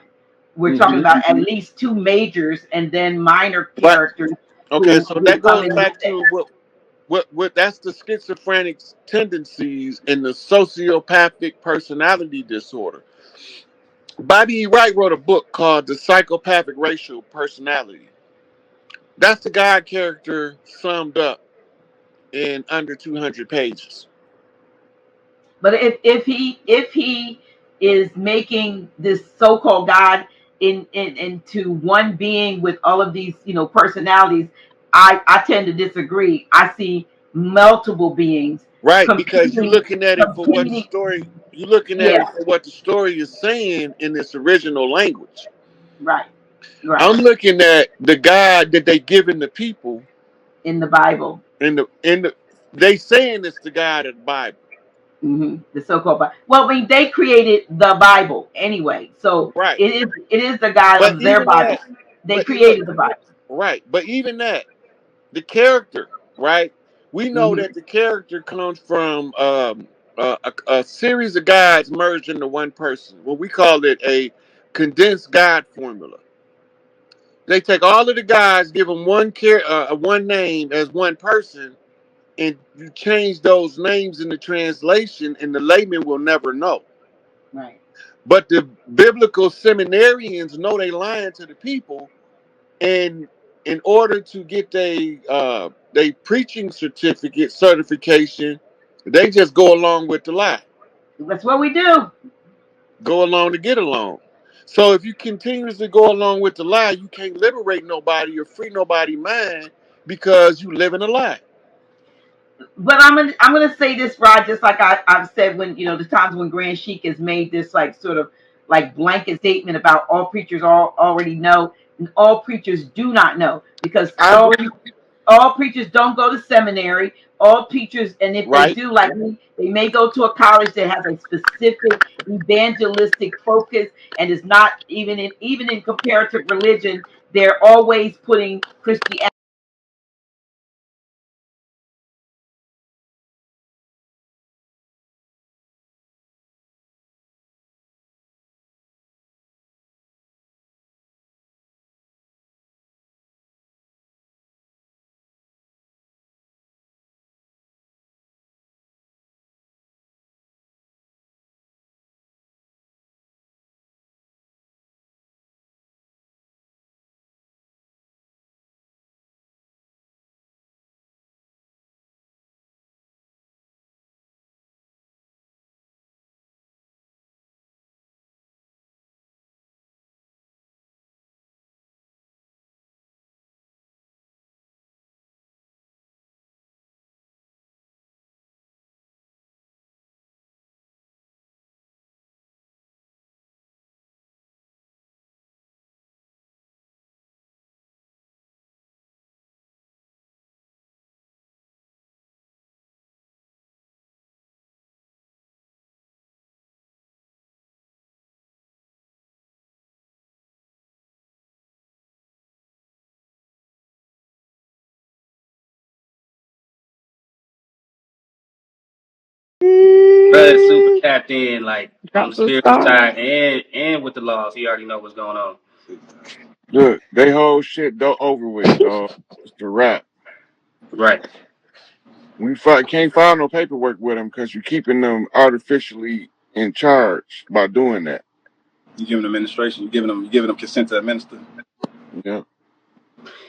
Speaker 4: We're talking
Speaker 1: Hmm.
Speaker 4: about at least two majors and then minor
Speaker 1: But
Speaker 4: characters
Speaker 1: okay,
Speaker 4: who
Speaker 1: so that
Speaker 4: come
Speaker 1: goes
Speaker 4: in with
Speaker 1: back to what that's the schizophrenic tendencies and the sociopathic personality disorder. Bobby E. Wright wrote a book called The Psychopathic Racial Personality. That's the God character summed up in under 200 pages.
Speaker 4: But if he is making this so-called God into one being with all of these personalities, I tend to disagree. I see multiple beings
Speaker 1: Right, because you're
Speaker 4: competing
Speaker 1: looking at it for what the
Speaker 4: competing.
Speaker 1: story you're looking at
Speaker 4: Yeah,
Speaker 1: it for what the story is saying in its original language.
Speaker 4: right, right.
Speaker 1: I'm looking at the God that they given the people
Speaker 4: In the Bible.
Speaker 1: in the they saying it's the God of the Bible.
Speaker 4: The so-called Bible. Well, I mean, they created the Bible anyway, so
Speaker 1: Right.
Speaker 4: it is the God
Speaker 1: But
Speaker 4: of their
Speaker 1: even
Speaker 4: Bible.
Speaker 1: that,
Speaker 4: They
Speaker 1: look,
Speaker 4: created the Bible.
Speaker 1: right. But even that, the character, right? We know
Speaker 4: Hmm.
Speaker 1: that the character comes from a series of gods merged into one person. Well, we call it a condensed God formula. They take all of the gods, give them one name as one person, and you change those names in the translation, and the layman will never know.
Speaker 4: Right.
Speaker 1: But the biblical seminarians know they lying to the people, and in order to get they preaching certificate certification, they just go along with the lie.
Speaker 4: That's what we do.
Speaker 1: go along to get along. So if you continuously go along with the lie, you can't liberate nobody or free nobody mind because you live in a lie.
Speaker 4: But I'm gonna say this, Rod, just like I've said when the times when Grand Sheik has made this like sort of like blanket statement about all preachers already know, and all preachers do not know because
Speaker 1: I agree,
Speaker 4: all preachers don't go to seminary. All preachers, and if they
Speaker 1: right?
Speaker 4: do, like me, they may go to a college that has a specific evangelistic focus, and is not even in comparative religion. They're always putting Christianity.
Speaker 5: Brother super tapped in, like on
Speaker 6: Drop
Speaker 5: the
Speaker 6: some
Speaker 5: spiritual
Speaker 6: stars.
Speaker 5: side and with the laws. He already know what's going on.
Speaker 1: Look, they whole shit over with, dog. It's the rap.
Speaker 5: Right.
Speaker 1: Can't file no paperwork with them because you're keeping them artificially in charge by doing that.
Speaker 7: You giving them administration. You giving them consent to administer.
Speaker 1: Yeah.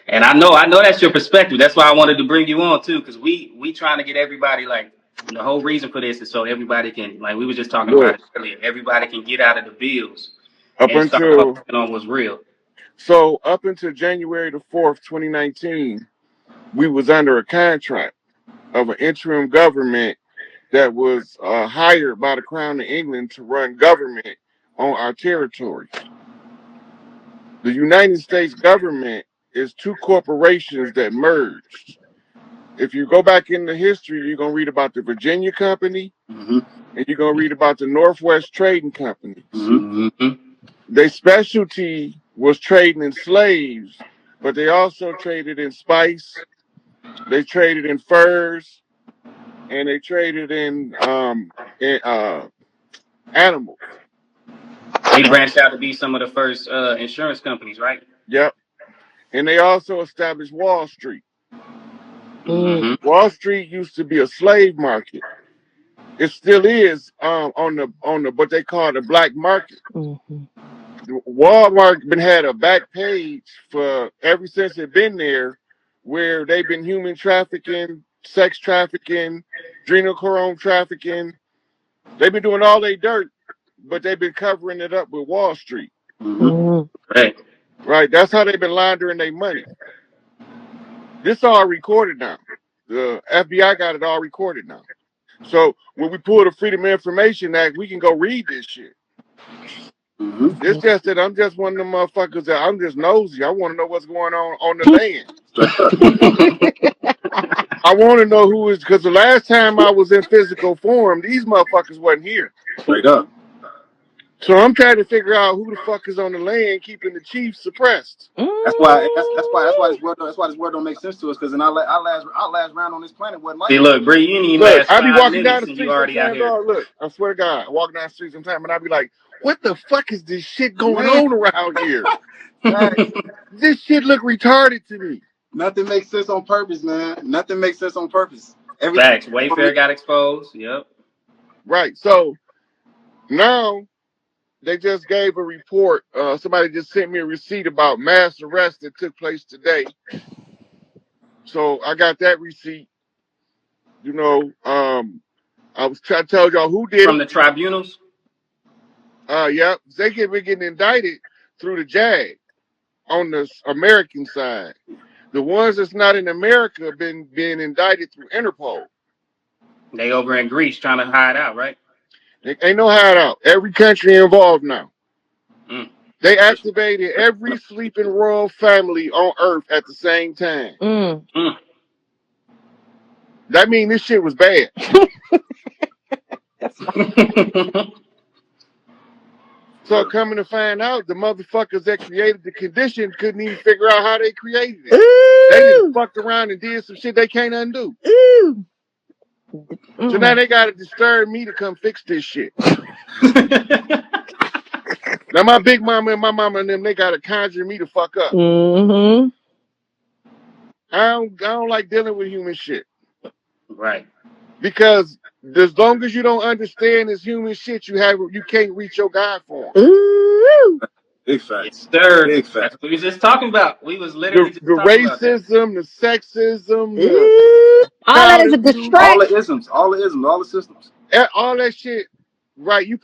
Speaker 5: And I know that's your perspective. That's why I wanted to bring you on too, because we trying to get everybody, like, the whole reason for this is so everybody can, like we were just talking about
Speaker 1: Look,
Speaker 5: it earlier, everybody can get out of the bills
Speaker 1: up
Speaker 5: and start
Speaker 1: until
Speaker 5: focusing on what's real.
Speaker 1: up until January the 4th, 2019, we was under a contract of an interim government that was hired by the Crown of England to run government on our territory. The United States government is two corporations that merged. If you go back into history, you're going to read about the Virginia Company
Speaker 7: Mm-hmm.
Speaker 1: and you're going to read about the Northwest Trading Companies.
Speaker 7: Mm-hmm.
Speaker 5: Mm-hmm.
Speaker 1: Their specialty was trading in slaves, but they also traded in spice, they traded in furs, and they traded in animals.
Speaker 5: They branched out to be some of the first insurance companies, right?
Speaker 1: Yep. And they also established Wall Street.
Speaker 6: Mm,
Speaker 5: Mm-hmm.
Speaker 1: Wall Street used to be a slave market. It still is on the what they call the black market.
Speaker 6: mm-hmm.
Speaker 1: Walmart been had a back page for ever since it been there, where they've been human trafficking, sex trafficking, adrenochrome trafficking. They've been doing all they dirt, but they've been covering it up with Wall Street.
Speaker 7: Mm-hmm.
Speaker 6: Mm,
Speaker 5: Right.
Speaker 1: Right? That's how they've been laundering their money. This all recorded now. The FBI got it all recorded now. So when we pull the Freedom of Information Act, we can go read this shit.
Speaker 7: Mm-hmm.
Speaker 1: It's just that I'm just one of them motherfuckers that I'm just nosy. I want to know what's going on the land.
Speaker 7: Straight up.
Speaker 1: I want to know who is, because the last time I was in physical form, these motherfuckers wasn't here.
Speaker 7: Straight up.
Speaker 1: So I'm trying to figure out who the fuck is on the land keeping the chiefs suppressed.
Speaker 7: That's why this word don't make sense to us because in our last round on this planet wasn't
Speaker 5: See,
Speaker 7: like this.
Speaker 5: look, Bree, you didn't even
Speaker 1: Look,
Speaker 5: last
Speaker 1: I be
Speaker 5: five
Speaker 1: walking down
Speaker 5: minutes
Speaker 1: the
Speaker 5: and you
Speaker 1: street
Speaker 5: already out
Speaker 1: sometimes,
Speaker 5: here.
Speaker 1: dog. Look, I swear to God, I walk down the street sometimes and I be like, what the fuck is this shit going
Speaker 7: Man,
Speaker 1: on around here?
Speaker 7: facts.
Speaker 1: This shit look retarded to me.
Speaker 7: Nothing makes sense on purpose, man. Nothing makes sense on purpose. Everything
Speaker 5: Facts. Wayfair got exposed. Yep.
Speaker 1: Right. So now they just gave a report. Somebody just sent me a receipt about mass arrest that took place today. So I got that receipt. I was trying to tell y'all who did
Speaker 5: From
Speaker 1: it.
Speaker 5: the tribunals.
Speaker 1: Yeah, they can be getting indicted through the JAG on the American side. The ones that's not in America been being indicted through Interpol.
Speaker 5: They over in Greece trying to hide out, right?
Speaker 1: They ain't no hideout. Every country involved now.
Speaker 5: Mm.
Speaker 1: They activated every sleeping royal family on Earth at the same time.
Speaker 6: Mm.
Speaker 5: Mm.
Speaker 1: That means this shit was bad.
Speaker 6: That's
Speaker 1: So coming to find out, the motherfuckers that created the condition couldn't even figure out how they created it. They just fucked around and did some shit they can't undo.
Speaker 6: Ooh.
Speaker 1: So now they gotta disturb me to come fix this shit. Now my big mama and my mama and them, they gotta conjure me to fuck up.
Speaker 6: Mm-hmm.
Speaker 1: I don't like dealing with human shit.
Speaker 5: Right.
Speaker 1: Because as long as you don't understand this human shit, you can't reach your God form.
Speaker 6: Ooh.
Speaker 7: Big
Speaker 5: Yes,
Speaker 7: facts.
Speaker 5: sir.
Speaker 7: Big
Speaker 5: That's
Speaker 7: facts.
Speaker 5: what we was just talking about. We was literally just
Speaker 1: The
Speaker 5: talking about that.
Speaker 1: racism, the sexism, the
Speaker 6: Ooh. All that is a
Speaker 1: child abuse,
Speaker 7: All the
Speaker 6: distraction.
Speaker 7: isms, all the isms, all the systems.
Speaker 1: all that shit. Right, you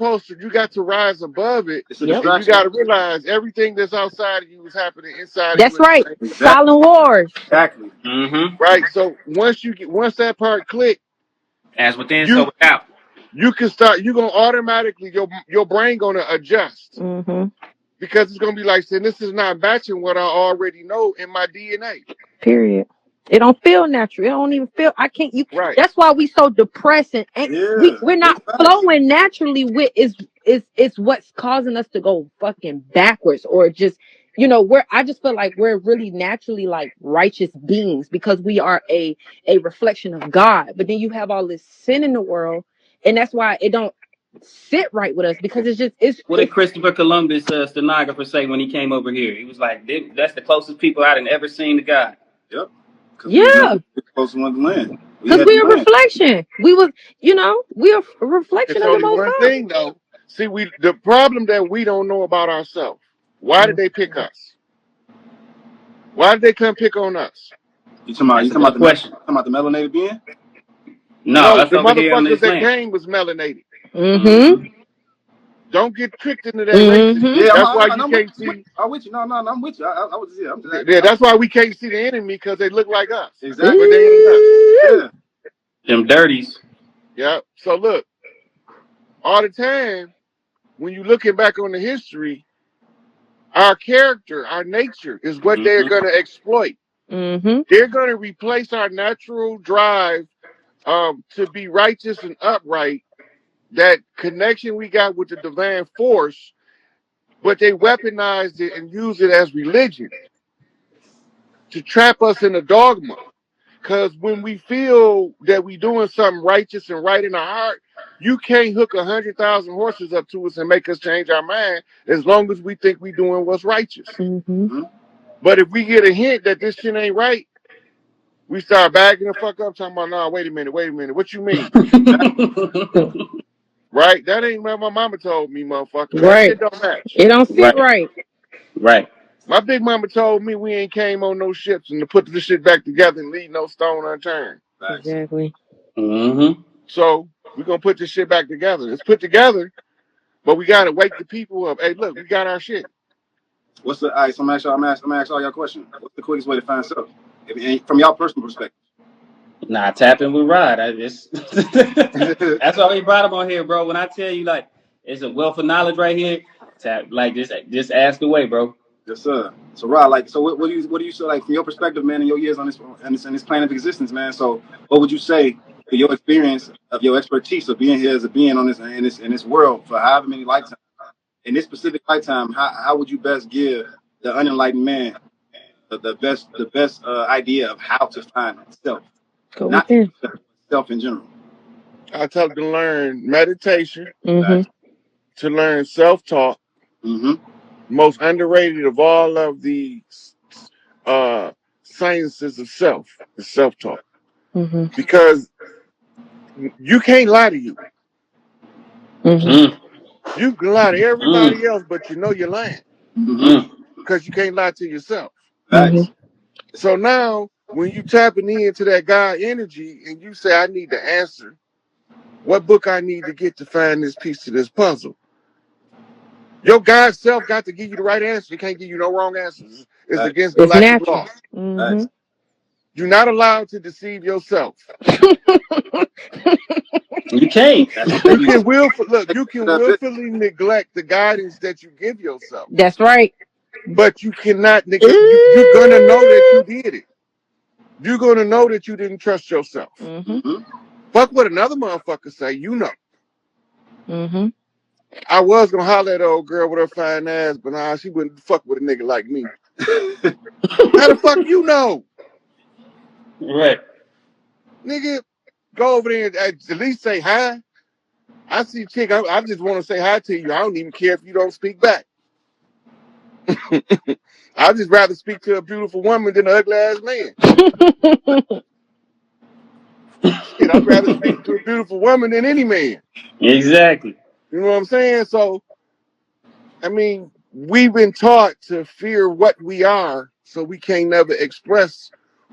Speaker 1: got to rise above it,
Speaker 7: It's a
Speaker 6: Yep.
Speaker 1: and you
Speaker 7: distraction.
Speaker 1: got to realize everything that's outside of you is happening inside of
Speaker 6: That's
Speaker 1: you at
Speaker 6: right.
Speaker 1: the same time.
Speaker 7: Exactly.
Speaker 6: Silent wars.
Speaker 7: Exactly.
Speaker 5: Mm-hmm.
Speaker 1: Right, so once that part click,
Speaker 5: As within, so
Speaker 1: you
Speaker 5: without.
Speaker 1: can start. You gonna automatically your brain gonna adjust
Speaker 6: Mm-hmm.
Speaker 1: because it's gonna be like saying this is not matching what I already know in my DNA.
Speaker 6: Period. It don't feel natural. It don't even feel. I can't. You.
Speaker 1: Right.
Speaker 6: That's why we so depressed and
Speaker 7: Yeah.
Speaker 6: we're
Speaker 7: Big
Speaker 6: not
Speaker 7: facts.
Speaker 6: flowing naturally with is what's causing us to go fucking backwards or just I just feel like we're really naturally like righteous beings because we are a reflection of God. But then you have all this sin in the world, and that's why it don't sit right with us because
Speaker 5: What did Christopher Columbus, stenographer, say when he came over here? He was like, "That's the closest people I'd ever seen to God."
Speaker 7: Yep. Because we was
Speaker 6: yeah.
Speaker 7: never supposed to want the land. We
Speaker 6: Because
Speaker 7: had the
Speaker 6: we're a
Speaker 7: land.
Speaker 6: reflection. We're a reflection
Speaker 1: It's
Speaker 6: of the
Speaker 1: only
Speaker 6: Most
Speaker 1: one
Speaker 6: High.
Speaker 1: thing though. See, the problem that we don't know about ourselves. Why did they pick us? Why did they come pick on us?
Speaker 7: You talking about
Speaker 5: That's a good question.
Speaker 7: the melanated being?
Speaker 5: No,
Speaker 1: No,
Speaker 5: us
Speaker 1: the
Speaker 5: over here on
Speaker 1: motherfuckers
Speaker 5: this
Speaker 1: that
Speaker 5: land.
Speaker 1: came was melanated.
Speaker 6: Mm-hmm.
Speaker 5: Mm-hmm.
Speaker 1: Don't get tricked into that racist
Speaker 6: Mm-hmm.
Speaker 1: shit.
Speaker 7: Yeah,
Speaker 1: That's why you
Speaker 7: I'm with
Speaker 1: can't
Speaker 7: you.
Speaker 1: see.
Speaker 7: I'm with you. No, I'm with you. I was I'm just
Speaker 1: Yeah, that's why we can't see the enemy because they look like us,
Speaker 7: exactly.
Speaker 1: but they ain't us.
Speaker 6: Ooh.
Speaker 7: Yeah.
Speaker 5: Them dirties.
Speaker 1: Yeah. So look, all the time when you looking back on the history, our character, our nature is what they're
Speaker 5: Mm-hmm.
Speaker 1: going to exploit.
Speaker 6: Mm-hmm.
Speaker 1: They're going to replace our natural drive to be righteous and upright. That connection we got with the divine force, but they weaponized it and used it as religion to trap us in a dogma. Because when we feel that we doing something righteous and right in our heart, you can't hook 100,000 horses up to us and make us change our mind as long as we think we doing what's righteous.
Speaker 6: Mm-hmm.
Speaker 7: Mm-hmm.
Speaker 1: But if we get a hint that this shit ain't right, we start backing the fuck up, talking about, nah, wait a minute, what you mean? Right? That ain't what my mama told me, motherfucker. That
Speaker 6: Right.
Speaker 1: shit don't match.
Speaker 6: It don't sit
Speaker 5: Right.
Speaker 6: right.
Speaker 5: Right.
Speaker 1: My big mama told me we ain't came on no ships and to put this shit back together and leave no stone unturned.
Speaker 7: Facts.
Speaker 6: Exactly.
Speaker 5: Mm-hmm.
Speaker 1: So we're gonna put this shit back together. It's put together, but we gotta wake the people up. Hey, look, we got our shit.
Speaker 7: What's the all right, so I'm gonna ask all y'all question. What's the quickest way to find self? From y'all personal perspective.
Speaker 5: Nah, tapping with Rod. That's why we brought him on here, bro. When I tell you, like, it's a wealth of knowledge right here. Tap, like, just ask away, bro.
Speaker 7: Yes, sir. So Rod, like, so what do you say, like, from your perspective, man, in your years on this plane of existence, man? So what would you say for your experience of your expertise of being here as a being on in this world for however many lifetimes? In this specific lifetime, how would you best give the unenlightened man the best idea of how to find self,
Speaker 6: Go
Speaker 7: not
Speaker 6: within.
Speaker 7: self in general?
Speaker 1: I tell them to learn meditation,
Speaker 6: Mm-hmm.
Speaker 1: to learn self-talk,
Speaker 7: Mm-hmm.
Speaker 1: most underrated of all of the uh, sciences of self, is self-talk.
Speaker 6: Mm-hmm.
Speaker 1: Because you can't lie to you.
Speaker 6: Mm-hmm.
Speaker 5: Mm,
Speaker 1: You can lie to
Speaker 5: mm,
Speaker 1: everybody else, but you know you're lying
Speaker 7: Mm-hmm.
Speaker 5: mm.
Speaker 1: because you can't lie to yourself.
Speaker 7: Facts.
Speaker 1: So now, when you tapping into that God energy and you say, I need the answer, what book I need to get to find this piece of this puzzle? Your God self got to give you the right answer. He can't give you no wrong answers. It's
Speaker 7: Facts.
Speaker 1: against
Speaker 6: It's
Speaker 1: galactic
Speaker 6: natural.
Speaker 1: law.
Speaker 6: Mm-hmm.
Speaker 1: You're not allowed to deceive yourself.
Speaker 5: You can't.
Speaker 1: You can look. You can
Speaker 7: That's it.
Speaker 1: willfully neglect the guidance that you give yourself,
Speaker 6: That's right.
Speaker 1: but you cannot neglect. You're gonna know that you did it. You're gonna know that you didn't trust yourself.
Speaker 6: Mm-hmm.
Speaker 1: Fuck what another motherfucker say. You know.
Speaker 6: Mm-hmm.
Speaker 1: I was gonna holler at the old girl with her fine ass, but nah, she wouldn't fuck with a nigga like me. How the fuck you know,
Speaker 5: Right.
Speaker 1: nigga? Go over there and at least say hi. I see chick. I just want to say hi to you. I don't even care if you don't speak back. I'd just rather speak to a beautiful woman than an ugly ass man. Shit, I'd rather speak to a beautiful woman than any man.
Speaker 5: Exactly.
Speaker 1: You know what I'm saying? So, I mean, we've been taught to fear what we are, so we can't never express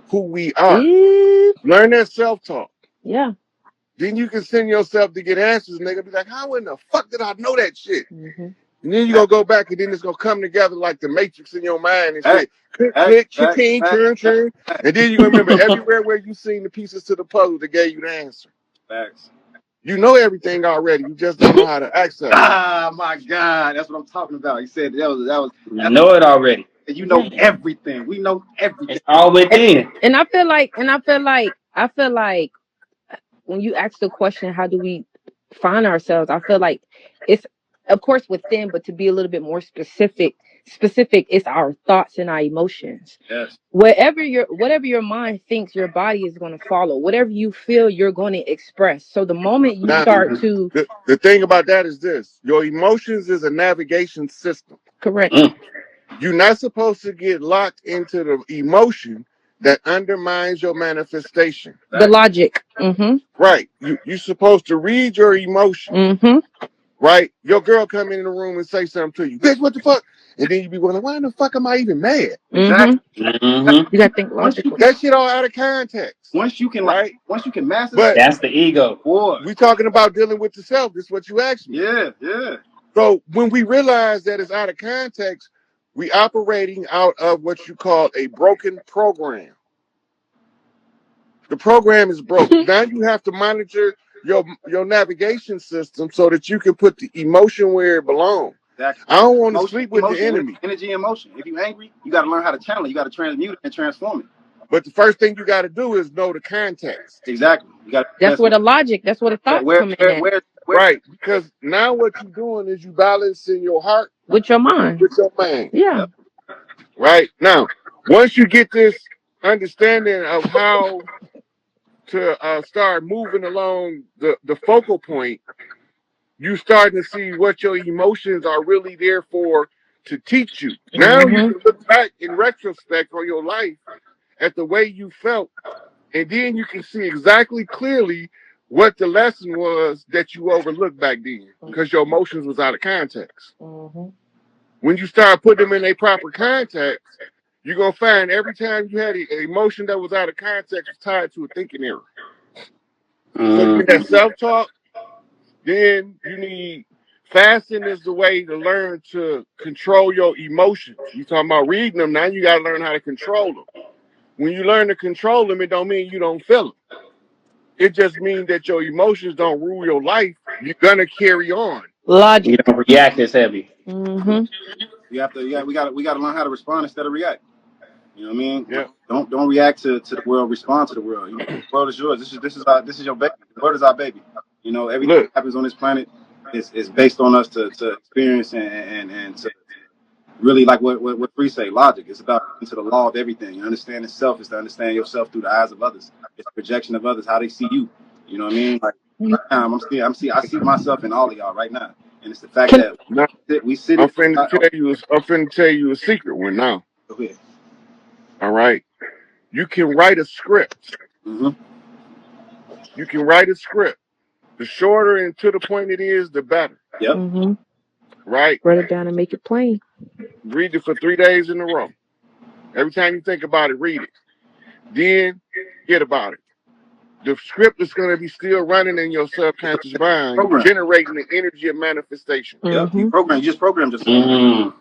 Speaker 1: who we are. Learn that self-talk.
Speaker 6: Yeah.
Speaker 1: Then you can send yourself to get answers, and they're gonna be like, how in the fuck did I know that shit?
Speaker 6: Mm-hmm.
Speaker 1: And then you're gonna go back and then it's gonna come together like the matrix in your mind and
Speaker 7: Facts.
Speaker 1: shit. Click,
Speaker 7: Facts.
Speaker 1: click,
Speaker 7: Facts.
Speaker 1: ching,
Speaker 7: Facts.
Speaker 1: churn, churn. And then you're gonna remember everywhere where you seen the pieces to the puzzle that gave you the answer.
Speaker 7: Facts.
Speaker 1: You know everything already. You just don't know how to access it.
Speaker 7: Ah, my God, that's what I'm talking about. He said
Speaker 5: You know it already.
Speaker 7: you know
Speaker 6: Yeah.
Speaker 7: everything. We know everything.
Speaker 5: It's all within.
Speaker 6: And I feel like when you ask the question, how do we find ourselves? I feel like it's of course within, but to be a little bit more specific, it's our thoughts and our emotions.
Speaker 7: Yes.
Speaker 6: Whatever your mind thinks, your body is going to follow. Whatever you feel, you're going to express. So the moment you
Speaker 1: Now,
Speaker 6: start to
Speaker 1: the thing about that is this: your emotions is a navigation system.
Speaker 6: correct
Speaker 5: Mm.
Speaker 1: You're not supposed to get locked into the emotion that undermines your manifestation.
Speaker 6: the logic. Mm-hmm.
Speaker 1: Right. You're supposed to read your emotion.
Speaker 6: Mm-hmm.
Speaker 1: Right? Your girl come in the room and say something to you, bitch, what the fuck? And then you be wondering, why the fuck am I even mad?
Speaker 6: Mm-hmm.
Speaker 7: Exactly.
Speaker 5: Mm-hmm.
Speaker 6: You got to think
Speaker 7: Once you
Speaker 6: logically.
Speaker 7: can,
Speaker 1: That shit all out of context.
Speaker 7: once you can
Speaker 1: Right?
Speaker 7: master that,
Speaker 1: But
Speaker 5: That's the ego.
Speaker 7: boy.
Speaker 1: we talking about dealing with the self. This is what you asked me.
Speaker 7: Yeah, yeah.
Speaker 1: So when we realize that it's out of context, we operating out of what you call a broken program. The program is broke. Now you have to monitor your navigation system so that you can put the emotion where it belongs.
Speaker 7: Exactly.
Speaker 1: I don't want to
Speaker 7: Emotion,
Speaker 1: sleep with the enemy.
Speaker 7: energy, emotion. If you're angry, you got to learn how to channel it. You got to transmute it and transform it.
Speaker 1: But the first thing you got to do is know the context.
Speaker 7: Exactly. You got
Speaker 6: That's where the logic. That's where the thoughts come in at
Speaker 7: where
Speaker 1: Right. Because now what you're doing is you balancing your heart
Speaker 6: with your mind.
Speaker 1: with your mind.
Speaker 6: Yeah.
Speaker 1: Right. Now, once you get this understanding of how to start moving along the focal point, you starting to see what your emotions are really there for to teach you. Now you
Speaker 6: Mm-hmm.
Speaker 1: can look back in retrospect on your life at the way you felt, and then you can see exactly clearly what the lesson was that you overlooked back then because your emotions was out of context.
Speaker 6: Mm-hmm.
Speaker 1: When you start putting them in a proper context, you're gonna find every time you had an emotion that was out of context was tied to a thinking error. So you
Speaker 5: Mm-hmm.
Speaker 1: had self-talk, then you need fasting is the way to learn to control your emotions. You talking about reading them, now you gotta learn how to control them. When you learn to control them, it don't mean you don't feel them. It just means that your emotions don't rule your life. You're gonna carry on.
Speaker 5: You
Speaker 6: Logic.
Speaker 5: don't react as heavy.
Speaker 6: Mm-hmm.
Speaker 7: you have to. Yeah, we got to learn how to respond instead of react. You know what I mean?
Speaker 1: Yeah.
Speaker 7: Don't react to the world. Respond to the world. You know, the world is yours. This is your baby. The world is our baby. You know, everything that
Speaker 1: Look,
Speaker 7: happens on this planet is based on us to experience and to really like what Free say, logic. It's about into the law of everything. You understand self is to understand yourself through the eyes of others. It's a projection of others, how they see you. You know what I mean? Like right now, I see myself in all of y'all right now, and it's the fact
Speaker 6: Can
Speaker 7: that
Speaker 1: now
Speaker 7: we sit
Speaker 1: I'm
Speaker 7: it.
Speaker 1: finna tell you a secret one now.
Speaker 7: Go ahead.
Speaker 1: All right. You can write a script.
Speaker 7: Mm-hmm.
Speaker 1: You can write a script. The shorter and to the point it is, the better.
Speaker 7: Yep.
Speaker 6: mm-hmm.
Speaker 1: Right?
Speaker 6: Write it down and make it plain.
Speaker 1: Read it for 3 days in a row. Every time you think about it, read it. Then forget about it. the script is going to be still running in your subconscious mind,
Speaker 7: Program.
Speaker 1: generating the energy of manifestation.
Speaker 7: Yep. You
Speaker 6: Mm-hmm.
Speaker 7: program. You just programmed yourself.
Speaker 5: Mm.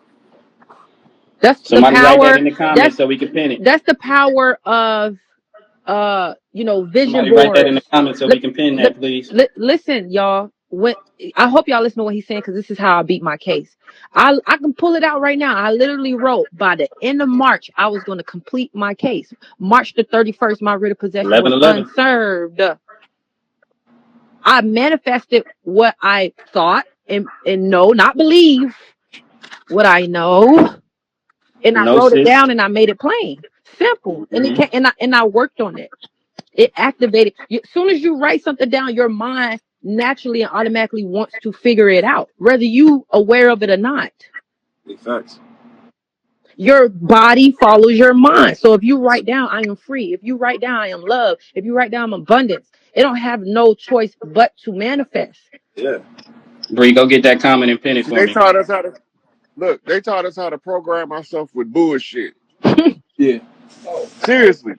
Speaker 6: That's the
Speaker 5: Somebody write that
Speaker 6: power.
Speaker 5: in the comments
Speaker 6: That's
Speaker 5: so we can pin it.
Speaker 6: that's the power of vision
Speaker 5: Somebody write that in the
Speaker 6: boards.
Speaker 5: comments so
Speaker 6: Li-
Speaker 5: we can pin
Speaker 6: li-
Speaker 5: that, please.
Speaker 6: listen, y'all. When I hope y'all listen to what he's saying, because this is how I beat my case. I can pull it out right now. I literally wrote by the end of March I was going to complete my case. March the 31st, my writ of possession was
Speaker 5: 11/11.
Speaker 6: unserved. I manifested what I thought and know, not believe what I know, and I wrote it
Speaker 5: Gnosis.
Speaker 6: down and I made it plain, simple, and it
Speaker 5: Hmm.
Speaker 6: can and I worked on it. It activated. As soon as you write something down, your mind naturally and automatically wants to figure it out, whether you aware of it or not.
Speaker 7: Big facts.
Speaker 6: Your body follows your mind. So if you write down, I am free. If you write down, I am love. If you write down abundance, it don't have no choice but to manifest.
Speaker 7: Yeah.
Speaker 5: Bree, go get that comment and pin it
Speaker 1: See,
Speaker 5: for
Speaker 1: they
Speaker 5: me.
Speaker 1: taught us how to look. They taught us how to program ourselves with bullshit.
Speaker 7: Yeah.
Speaker 1: Seriously,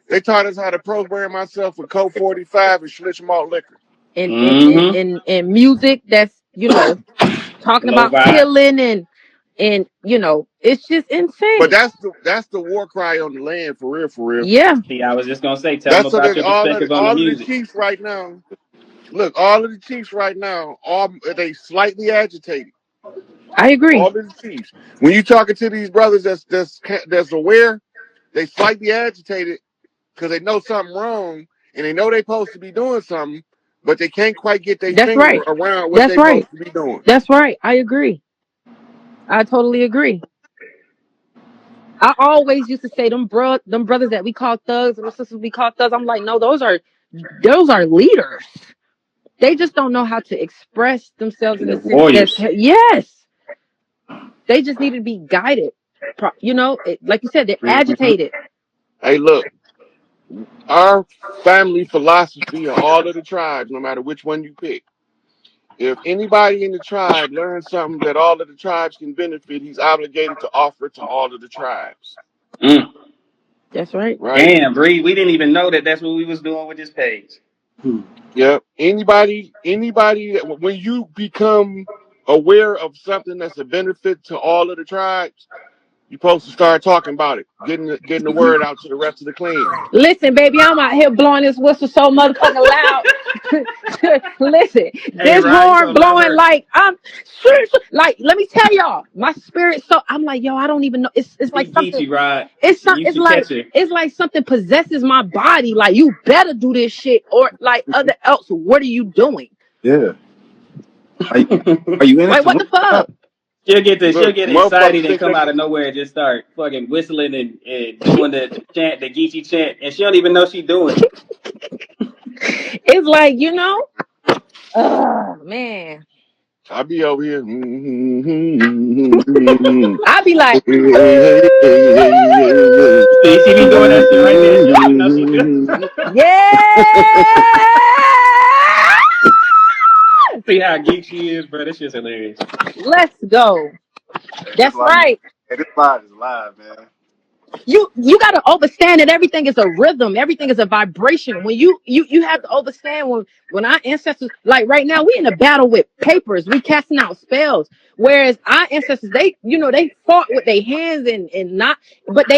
Speaker 1: they taught us how to program ourselves with Coke 45 and Schlitz malt liquor.
Speaker 6: and and and
Speaker 5: Mm-hmm.
Speaker 6: and, and music that's talking
Speaker 5: Low
Speaker 6: about
Speaker 5: vibe.
Speaker 6: killing and it's just
Speaker 1: But
Speaker 6: insane.
Speaker 1: that's the war cry on the land for real, for real.
Speaker 6: Yeah,
Speaker 5: See, I was just gonna say, tell them
Speaker 1: That's so
Speaker 5: about
Speaker 1: that
Speaker 5: your perspective on the
Speaker 1: all of the
Speaker 5: music.
Speaker 1: chiefs right now. Look, all of the chiefs right now, all they slightly agitated.
Speaker 6: I agree.
Speaker 1: All of the chiefs. When you talking to these brothers that's aware, they slightly agitated because they know something wrong and they know they supposed to be doing something, but they can't quite get their
Speaker 6: That's
Speaker 1: finger
Speaker 6: right.
Speaker 1: around what
Speaker 6: That's
Speaker 1: they
Speaker 6: right.
Speaker 1: supposed to be doing.
Speaker 6: That's right. I agree. I totally agree. I always used to say them brothers that we call thugs and the sisters we call thugs. I'm like, no, those are leaders. They just don't know how to express themselves
Speaker 5: And
Speaker 6: in
Speaker 5: the
Speaker 6: a sense that's
Speaker 5: Warriors.
Speaker 6: yes. They just need to be guided. Like you said, they're
Speaker 1: Mhm.
Speaker 6: agitated.
Speaker 1: Hey, look, our family philosophy in all of the tribes, no matter which one you pick. If anybody in the tribe learns something that all of the tribes can benefit, he's obligated to offer it to all of the tribes.
Speaker 5: Mm.
Speaker 6: That's right.
Speaker 1: Right?
Speaker 5: Damn, Bree, we didn't even know that that's what we was doing with this page.
Speaker 7: Hmm.
Speaker 1: Yep. Anybody when you become aware of something that's a benefit to all of the tribes, you're supposed to start talking about it, getting the word out to the rest of the clan.
Speaker 6: Listen, baby, I'm out here blowing this whistle so motherfucking loud. Listen,
Speaker 5: Hey,
Speaker 6: this
Speaker 5: Rod, you
Speaker 6: horn
Speaker 5: gonna love
Speaker 6: blowing
Speaker 5: her.
Speaker 6: like like. Let me tell y'all, my spirit. So I'm like, yo, I don't even know. It's like
Speaker 5: She
Speaker 6: something.
Speaker 5: Geechee, Rod.
Speaker 6: It's some.
Speaker 5: You
Speaker 6: It's
Speaker 5: should
Speaker 6: like
Speaker 5: catch her.
Speaker 6: it's like something possesses my body. Like you better do this shit, or like other else. What are you doing?
Speaker 7: Yeah. Are you in it
Speaker 6: Like
Speaker 7: to
Speaker 6: what
Speaker 7: win
Speaker 6: the
Speaker 7: or not?
Speaker 6: fuck?
Speaker 5: She'll
Speaker 1: Look,
Speaker 5: get
Speaker 1: motherfuckers
Speaker 5: excited and
Speaker 1: think
Speaker 5: come
Speaker 1: they
Speaker 5: out of nowhere and just start fucking whistling and doing the chant, the Geechee chant, and she don't even know she doing it.
Speaker 6: It's like oh man.
Speaker 1: I be over here.
Speaker 6: I be like,
Speaker 5: She be doing that shit right there. She don't even know she do.
Speaker 6: yeah.
Speaker 5: See how geek she is, bro. This shit's hilarious.
Speaker 6: Let's go.
Speaker 7: Hey, this
Speaker 6: That's
Speaker 7: live,
Speaker 6: right.
Speaker 7: hey, this live is live, man.
Speaker 6: You got to understand that everything is a rhythm, everything is a vibration. When you have to understand when our ancestors, like right now, we in a battle with papers, we casting out spells, whereas our ancestors, they fought with their hands and not, but they